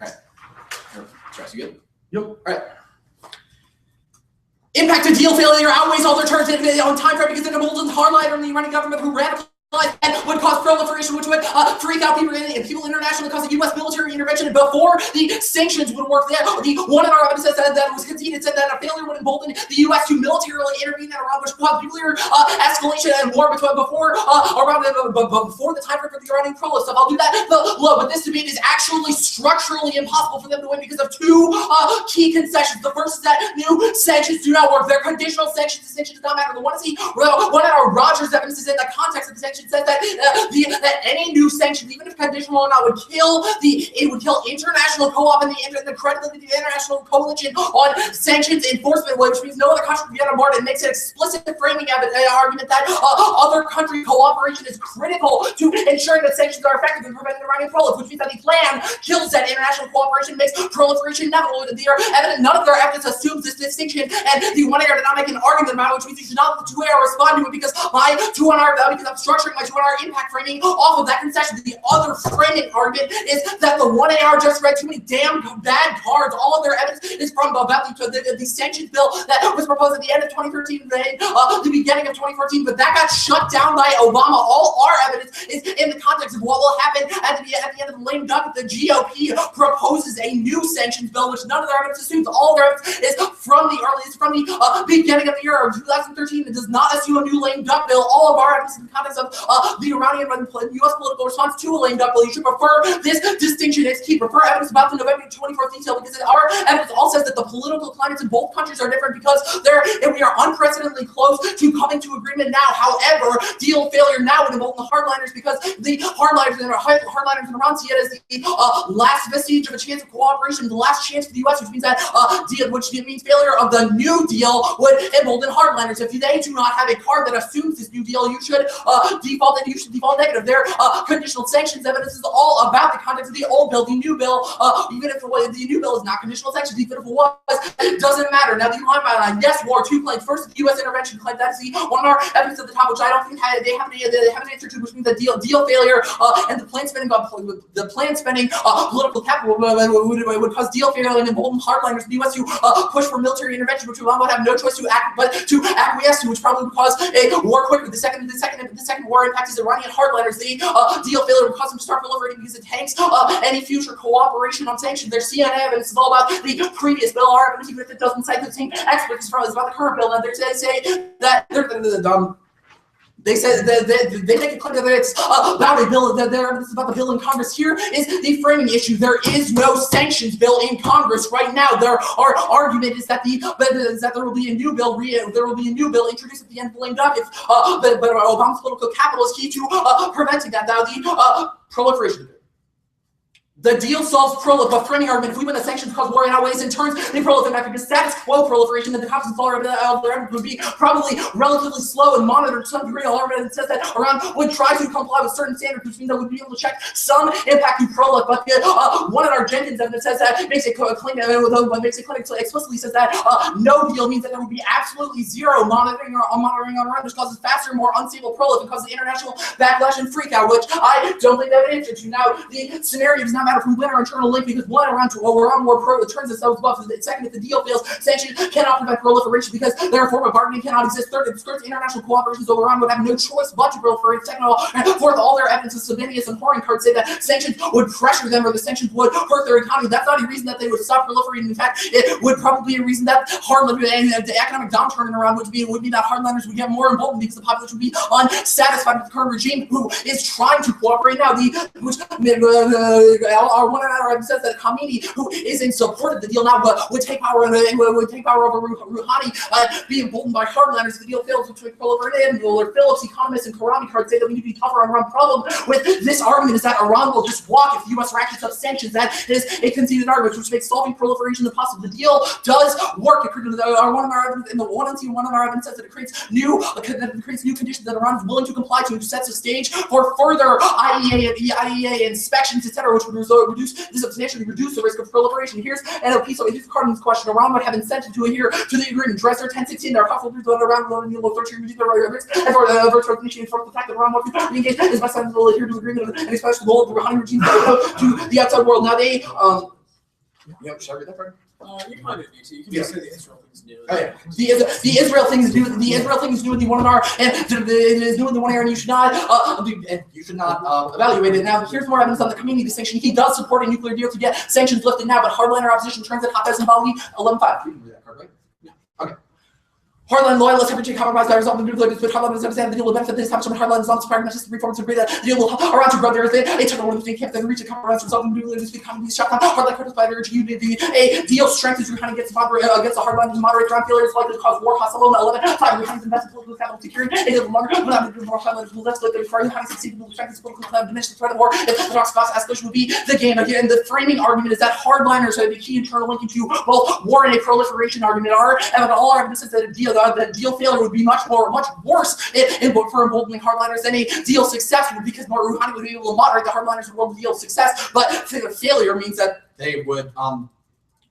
Alright. Stress, you good? Yep. Alright. Impact of deal failure outweighs all their terms on time frame because it emboldens hardliner in the Iranian government who radicalized and would cause proliferation, which would freak out people internationally, cause a U.S. military intervention before the sanctions would work there. The one in our evidence said that it was conceded, said that a failure would embolden the U.S. to militarily intervene in Iran, which would cause nuclear escalation and war before the time frame for the Iranian prolo stuff. I'll do that. But this debate is actually structurally impossible for them to win because of two key concessions. The first is that new sanctions do not work. They're conditional sanctions. The sanctions do not matter. The one is one of our Rogers evidence is in the context of the sanctions says that that any new sanctions, even if conditional or not, would kill international co-op and the credibility of the international coalition on sanctions enforcement, which means no other country would be on board. It makes an explicit framing of an argument that other country cooperation is critical to ensuring that sanctions are effective in preventing Iranian prolif, which means that the plan kills that international cooperation, makes proliferation inevitable. None of their evidence assumes this distinction, and the one area did not make an argument about it, which means you should not respond to it because I'm structurally structuring my 2-hour impact framing off of that concession. The other framing argument is that the 1AR just read too many damn bad cards. All of their evidence is from about the sanctions bill that was proposed at the end of 2013, the beginning of 2014, but that got shut down by Obama. All our evidence is in the context of what will happen at the end of the lame duck. The GOP proposes a new sanctions bill, which none of their evidence assumes. All their evidence is from the beginning of the year of 2013. It does not assume a new lame duck bill. All of our evidence in the context of the Iranian U.S. political response to a lame duck bill. You should prefer this distinction as key. Prefer evidence about the November 24th detail, because our evidence all says that the political climates in both countries are different, because we are unprecedentedly close to coming to agreement now. However, deal failure now would involve the hardliners, because the hardliners in Iran see it as the last vestige of a chance of cooperation, the last chance for the U.S., which means that which means failure of the new deal would embolden hardliners. If they do not have a card that assumes this new deal, you should default negative. Their conditional sanctions evidence is all about the context of the old bill. The new bill, even if the new bill is not conditional sanctions, even if it was, it doesn't matter. Now, the Iran yes war 2 claims. First, the U.S. intervention claim. That's the one of our evidence at the top, which I don't think they have an answer to, which means that deal failure and the plan spending political capital would cause deal failure and embolden hardliners in the U.S. to push for military intervention, which Iran would have no choice to acquiesce to, which probably would cause a war quicker. The second war impact is Iranian hardliners. The deal failure would cause them to start proliferating because it tanks any future cooperation on sanctions. Their CNN evidence is all about the previous bill. Our evidence, even if it doesn't cite the same experts, is about the current bill. And they say that they say that they make it clear that it's about a bill, that their evidence about the bill in Congress. Here is the framing issue. There is no sanctions bill in Congress right now. Our argument is that there will be a new bill. There will be a new bill introduced at the end of the lame duck. But Obama's political capital is key to preventing that. Now, the proliferation. The deal solves but framing argument. If we win the sanctions cause war in outweighs in turns the proliferation after the status quo proliferation, then the constants of their evidence would be probably relatively slow and monitored to some degree. All our evidence says that Iran would try to comply with certain standards, which means that we'd be able to check some impact to prolif. But one of our Jenkins evidence says that makes it claim explicitly says that no deal means that there would be absolutely zero monitoring on Iran, which causes faster, more unstable prolif and causes international backlash and freak out, which I don't think that answer to. Now, the scenario does not matter if we win our internal link, because one, Iran more pro turns itself buff. Second, if the deal fails, sanctions cannot prevent proliferation because their form of bargaining cannot exist. Third, if skirts international cooperation, so Iran would have no choice but to proliferate. Second of all, fourth, all their evidence of Sabinius and Horing cards say that sanctions would pressure them, or the sanctions would hurt their economy. That's not a reason that they would stop proliferating. In fact, it would probably be a reason that the economic downturn in Iran would be that hardliners would get more emboldened because the population would be unsatisfied with the current regime, who is trying to cooperate now. One of our says that Khamenei, who is in support of the deal now, but would take power over Rouhani, be emboldened by hardliners. The deal fails, which would proliferate. Or Phillips, economists, and Karami cards say that we need to be tougher on Iran. Problem with this argument is that Iran will just walk if the U.S. ratchets up sanctions. That is a conceded argument, which makes solving proliferation impossible. The deal does work. One of our evidence, and one of our evidence says that it creates new conditions that Iran is willing to comply to, which sets the stage for further IEA inspections, etc., which would substantially reduce the risk of proliferation. Here's the Cardinals question. Iran would have incentive to adhere to the agreement. Dresser 1016. There are possible groups around the low 13 reduce their risk. And for the initiating from the fact that Iran wants to be engaged is by signing to adhere to agreement and express the goal of the Rouhani regime to the outside world. Now they should I read that part? You kind of need to. You can just say the Israel thing is new. The Israel thing is new. The Israel thing is new in the 1R, and it is new in the 1R, and you should not evaluate it. Now, here's more evidence on the community distinction. He does support a nuclear deal to get sanctions lifted now, but hardliner opposition turns at hot as in Bali 11-5. You can read that card, right? Yeah. Okay. Hardline loyalists have reached a compromise by resolving nuclear dispute. Hardliners understand the deal will benefit the establishment. Hardliners on pragmatic system reforms agree that the deal will around to grow there. A total war between camps that reach a compromise resolving nuclear dispute. Communities shut down. Hardline critics by their unity. A deal strengthens Rouhani against the hardliners and moderate Iran failure is likely to cause war. Cost alone 11. 5. Rouhani's invested political capital security. It is longer without the more hardliners will less likely to further Rouhani succeed in strengthens political cloud, diminish the threat of war. If the talks cost escalation would be the game. Again, the framing argument is that hardliners are the key internal link into both war and a proliferation argument. All our evidence is that the deal failure would be much worse for emboldening hardliners than a deal success would, because Rouhani would be able to moderate the hardliners world deal success. But failure means that they would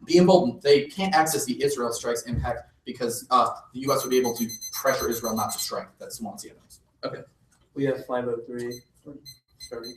be emboldened. They can't access the Israel strikes impact because the U.S. would be able to pressure Israel not to strike. That's one of the evidence. Okay. We have 503 starting.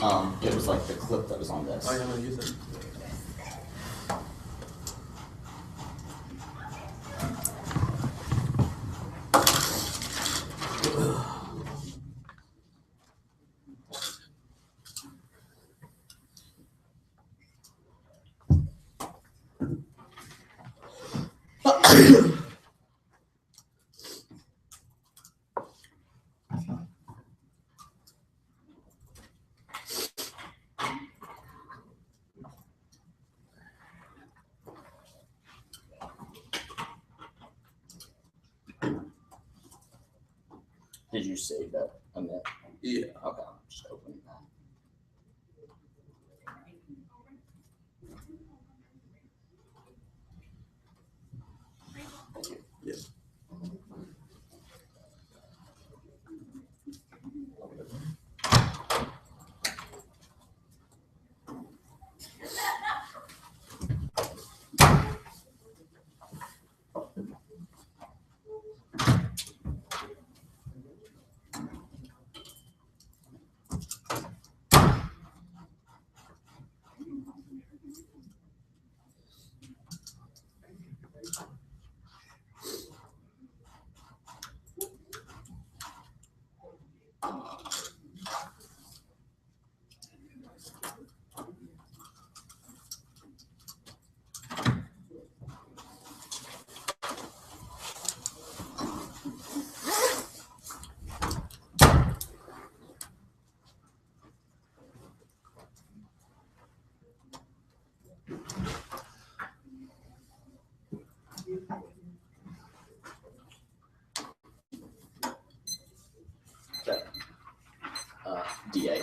It was like the clip that was on this. Oh, yeah, I'm gonna use it. Did you save that? Yeah. Okay, I'm just opening that. Thank you. Yes. Okay. DA.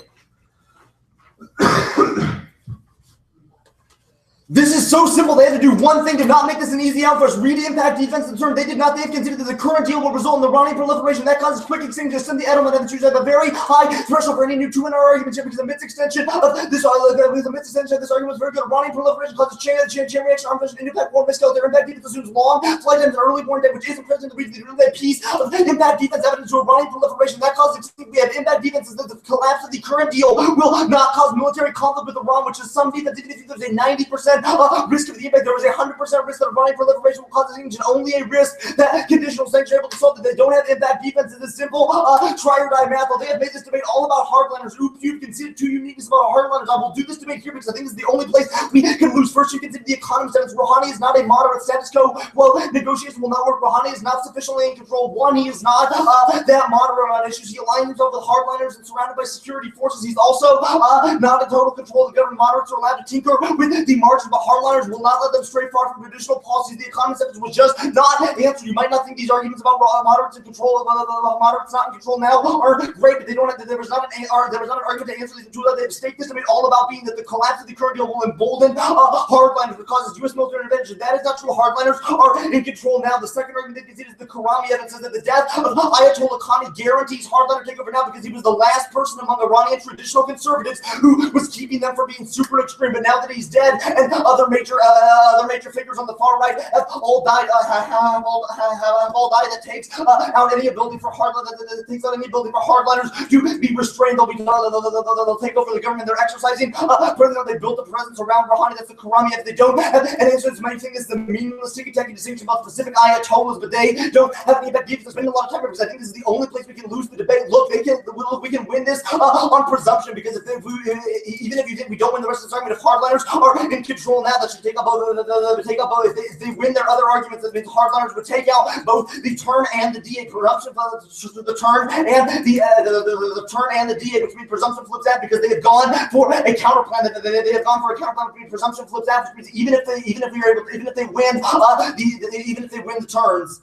This is so simple. They had to do one thing to not make this an easy out for us. Read impact defense and turn. They did not. They have considered that the current deal will result in the Ronnie proliferation. That causes quick extinction. Send the Edelman and the Jews have a very high threshold for any new 2 in our argument because the MITS extension of this argument is very good. Ronnie proliferation causes chain reaction, arm fishing, impact war miscalculation. Their impact defense assumes long flight times and early born dead, which isn't present in the region. The piece of impact defense evidence to a Ronnie proliferation that causes extinction. We have impact defense is that the collapse of the current deal will not cause military conflict with Iran, which is some defense. Even if there's a 90% risk of the impact, there was a 100% risk that Ronnie proliferation will cause extinction. Only a risk that conditional sanctions are able to solve that they don't have impact defense. Is this simple try or die math. They have made this debate all about hardliners. Oops, you consider 2 uniqueness about hardliners. I will do this debate here because I think this is the only place we can lose. First, you consider the economy status. Rouhani is not a moderate status quo. Well, negotiation will not work. Rouhani is not sufficiently in control. One, he is not that moderate on issues. He aligns himself with hardliners and surrounded by security forces. He's also not in total control of the government. Moderates are allowed to tinker with the margins, but hardliners will not let them stray far from traditional policies. The economy status was just not answered. You might not think these arguments about moderates in control, moderates not in control now are great, but they don't have. There was not an argument to answer these two. They have staked this debate all about being that the collapse of the current deal will embolden hardliners that causes U.S. military intervention. That is not true. Hardliners are in control now. The second argument they concede is the Karami evidence says that the death of Ayatollah Khamenei guarantees hardliner takeover now because he was the last person among Iranian traditional conservatives who was keeping them from being super extreme. But now that he's dead and other major figures on the far right have all died, that takes out any ability for hardliners to be restrained. They'll take over the government. They're exercising. They built a presence around Rouhani. That's the Karami. If they don't have an answer to many things, the meaningless ticky-tacky distinction about specific ayatollahs, but they don't have any impact. They're spending a lot of time here because I think this is the only place we can lose the debate. Look, we can win this on presumption because even if you think we don't win the rest of the argument, if hardliners are in control now, that should take up both. If they win their other arguments, that means hardliners would take out both the turn and the DA. Presumption, the turn and the turn and the DA, which means presumption flips out because they have gone for a counter plan. They have gone for a counter plan, which means presumption flips out, which means even if they win the turns,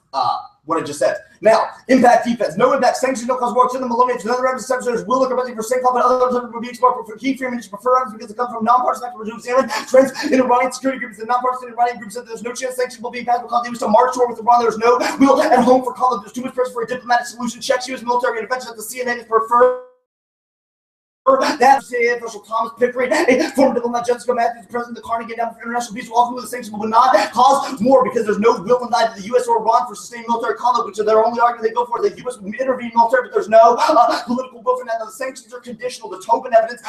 what I just said. Now, impact defense. No impact. Sanctions don't cause war. Send them eliminates. Another episode senators will look at for same but other will be explored for key freedom prefer items because it comes from nonpartisan actors to examine trends in Iranian security groups. The nonpartisan Iranian group said there's no chance sanctions will be passed because they wish to march toward with Iran. There's no will at home for conflict. There's too much pressure for a diplomatic solution. Czech U.S. military intervention that the CNN is preferred. that CIA official Thomas Pickering, a former diplomat Jessica Matthews, president of the Carnegie Endowment for International Peace, will ultimately the sanctions would not cause war because there's no will in either the U.S. or Iran for sustained military conflict, which are their only argument they go for. The U.S. would intervene military, but there's no political will for that. Now, the sanctions are conditional. The Tobin evidence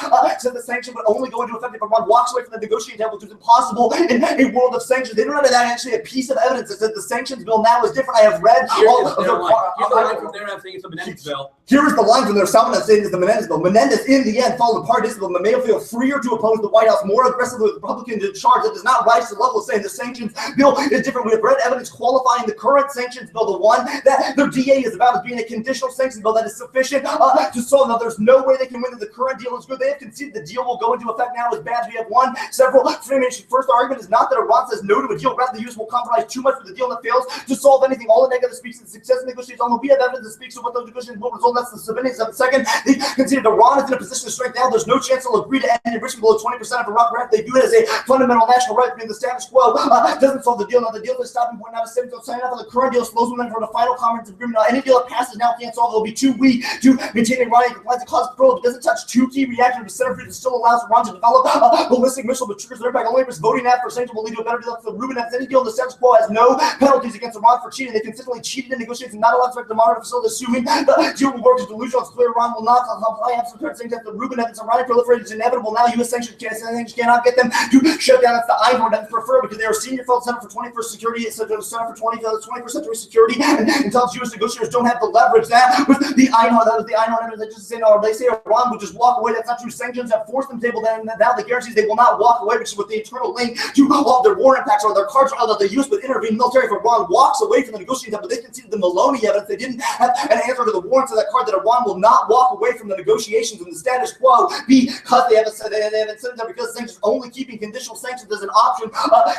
said the sanction would only go into effect if Iran walks away from the negotiating table, which is impossible in a world of sanctions. They don't have that actually a piece of evidence that said the sanctions bill now is different. I have read all of their Here's the line from there. I'm saying it's a Menendez bill. Here is the line from their summit saying is the Menendez bill. Menendez, in the end, followed apart. This bill may feel freer to oppose the White House more aggressively with Republicans in charge. That does not rise to the level of saying the sanctions bill is different. We have read evidence qualifying the current sanctions bill, the one that their DA is about as being a conditional sanctions bill that is sufficient to solve. Now, there's no way they can win that the current deal is good. They have conceded the deal will go into effect now as bad as we have won several. First argument is not that Iran says no to a deal, rather the U.S. will compromise too much for the deal that fails to solve anything. All the negative speaks to the success of negotiations. Although we have evidence that speaks to what those negotiations will result. That's the Sabinians of the second. They conceded Iran is in a position of strength now. There's no chance they'll agree to end enrichment below 20% of Iraq. They view it as a fundamental national right between the status quo. Doesn't solve the deal. Now the deal is stopping point. Now the signing off on the current deal slows momentum for the final comprehensive agreement. Now any deal that passes now can't solve. It'll be too weak to maintain Iranian compliance and cause control. It doesn't touch two key reactors. The center freedom still allows Iran to develop ballistic missile, but triggers their impact. Only if voting after sanctions will lead to a better deal. The Rubin F. Any deal in the status quo has no penalties against Iran for cheating. They consistently cheated in negotiations and not allowed to monitor facilities, assuming the deal will work is delusional. It's clear Iran will not comply. Absolute current sanctions. The Rubin F. Iranian proliferation is inevitable. Now U.S. sanctions cannot get them to shut down. That's the INOR that's preferred because they are senior fellow Center for 21st Security, Center for 21st Century Security, and intelligence U.S. negotiators don't have the leverage. That was the INOR. That was the INOR. They just say no. They say Iran would just walk away. That's not true. Sanctions have forced them to table. Then now the guarantees they will not walk away, which is what the internal link to all of their war impacts or their cards are that the U.S. would intervene military if Iran walks away from the negotiating table. They conceded the Maloney evidence. They didn't have an answer to the warrants of that card that Iran will not walk away from the negotiations and the status quo because they haven't said that because sanctions only keeping conditional sanctions as an option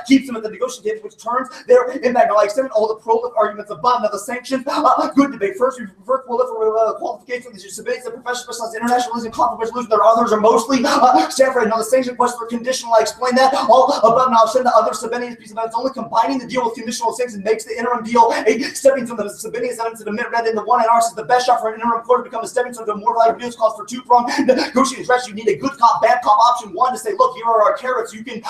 keeps them at the negotiating table, which turns their impact. Now, I extended all the pro arguments above. Now, the sanctions, good debate. First, we prefer qualification of these debates that professional specialized internationalism, conflict resolution. Their authors are mostly Stanford. Now, the sanction questions are conditional. I explained that all above. Now, I'll send the other Sabinian piece of evidence. Only combining the deal with conditional sanctions makes the interim deal a stepping stone. The Sabinian evidence that admit read in the one NR says the best shot for an interim court to become a stepping stone to a more valuable deal calls for two-pronged negotiating strategy. You need a good cop, bad cop option. One to say, look, here are our carrots. You can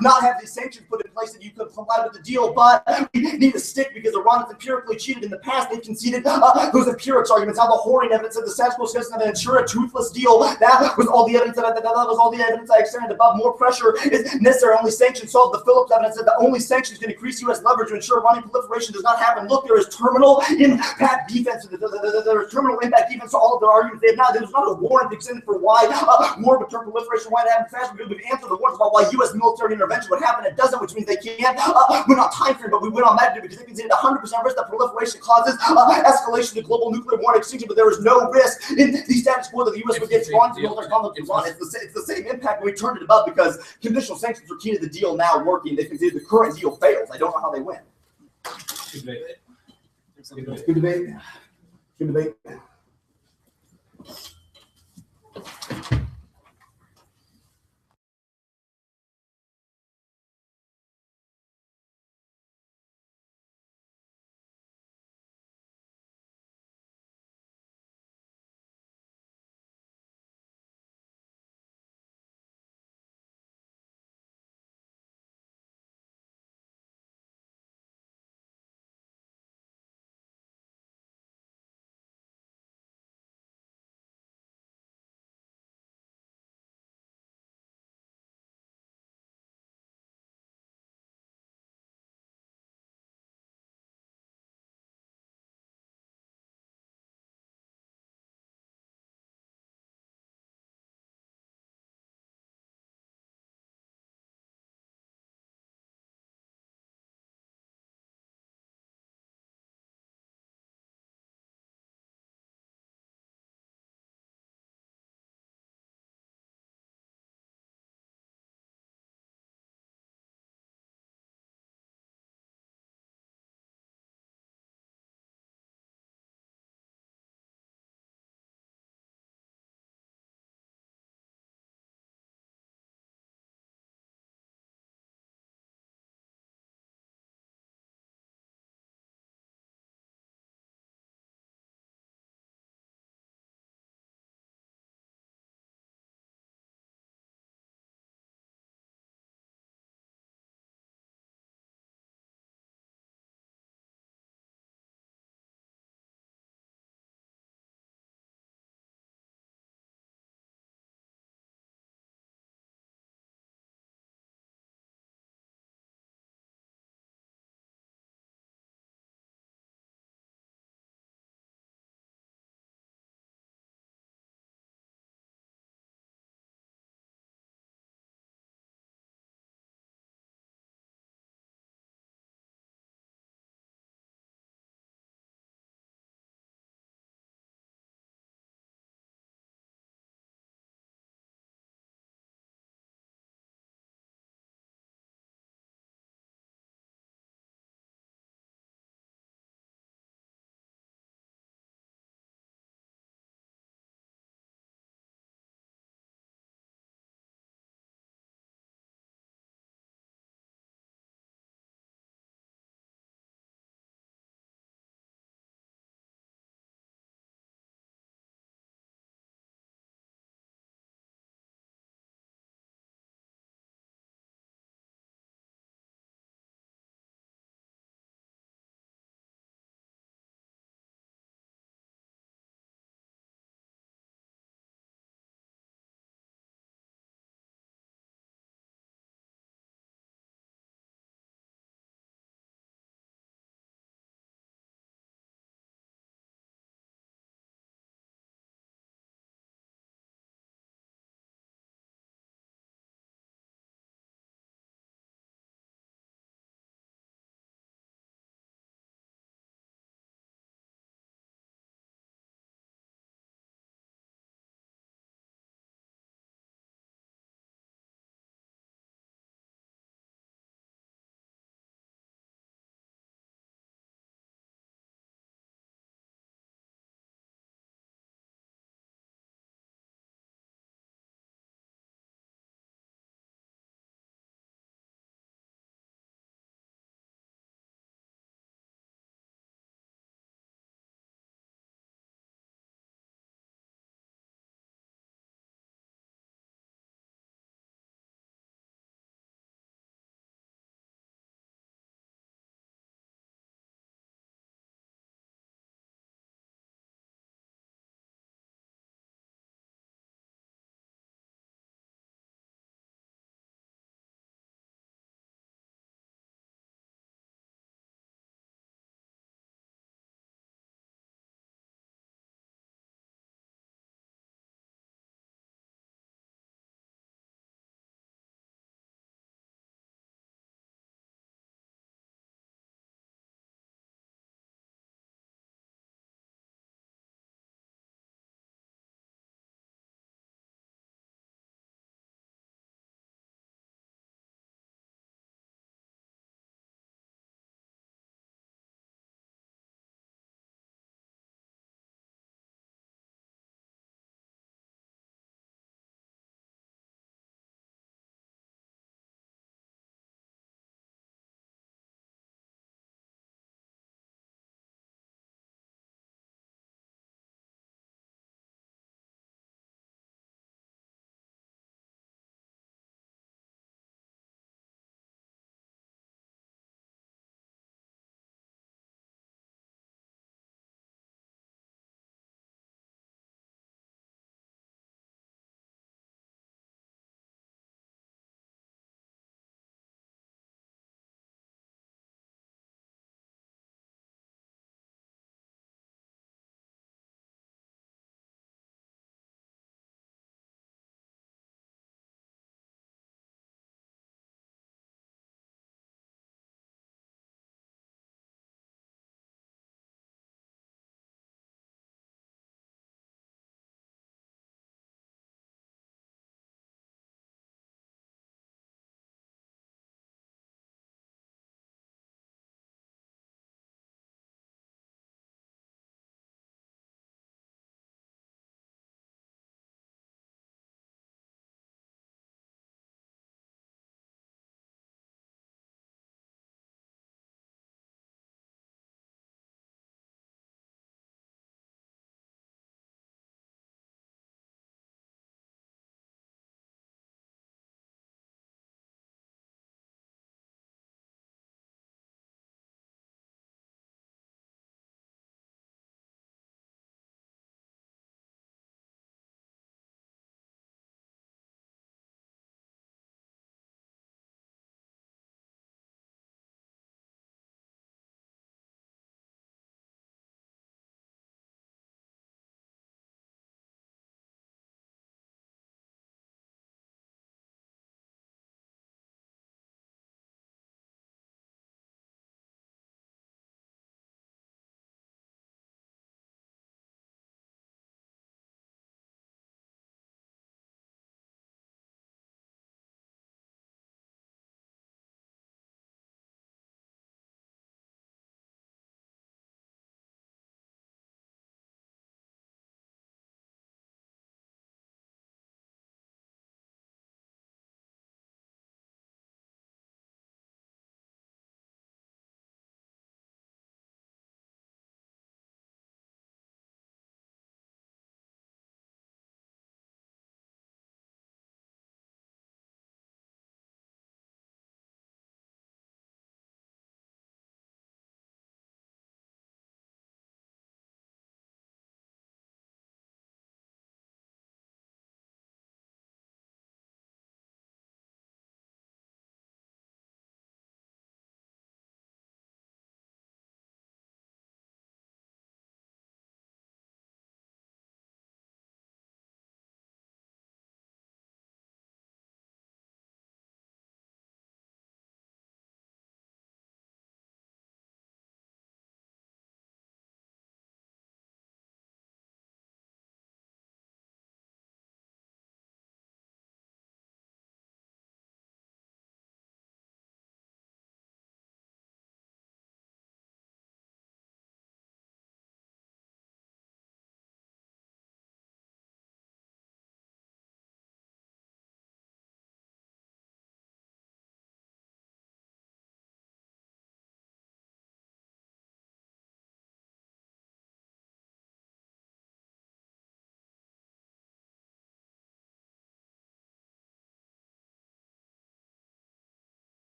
not have these sanctions put in place that you could comply with the deal, but we need a stick because Iran has empirically cheated in the past. They've conceded those empirics arguments. How the hoarding evidence of the status quo doesn't ensure a toothless deal. That was all the evidence that was all the evidence I extended above. More pressure is necessary. Only sanctions solve. The Phillips evidence said the only sanctions can increase U.S. leverage to ensure Iranian proliferation does not happen. Look, there is terminal impact defense. There is terminal impact defense to all of their arguments. They have not. There's not a warrant extended for why war would turn proliferation, why it happened fast. We've answered the warrants about why U.S. military intervention would happen. It doesn't, which means they can't win on time frame, but we win on magnitude because they conceded 100% risk that proliferation causes escalation to global nuclear war extinction. But there is no risk in the status quo that the U.S. would get drawn to military conflict with Iran. It's the same impact. We turned it above because conditional sanctions are key to the deal now working. They conceded the current deal fails. I don't know how they win. Good debate. Good debate. Good debate.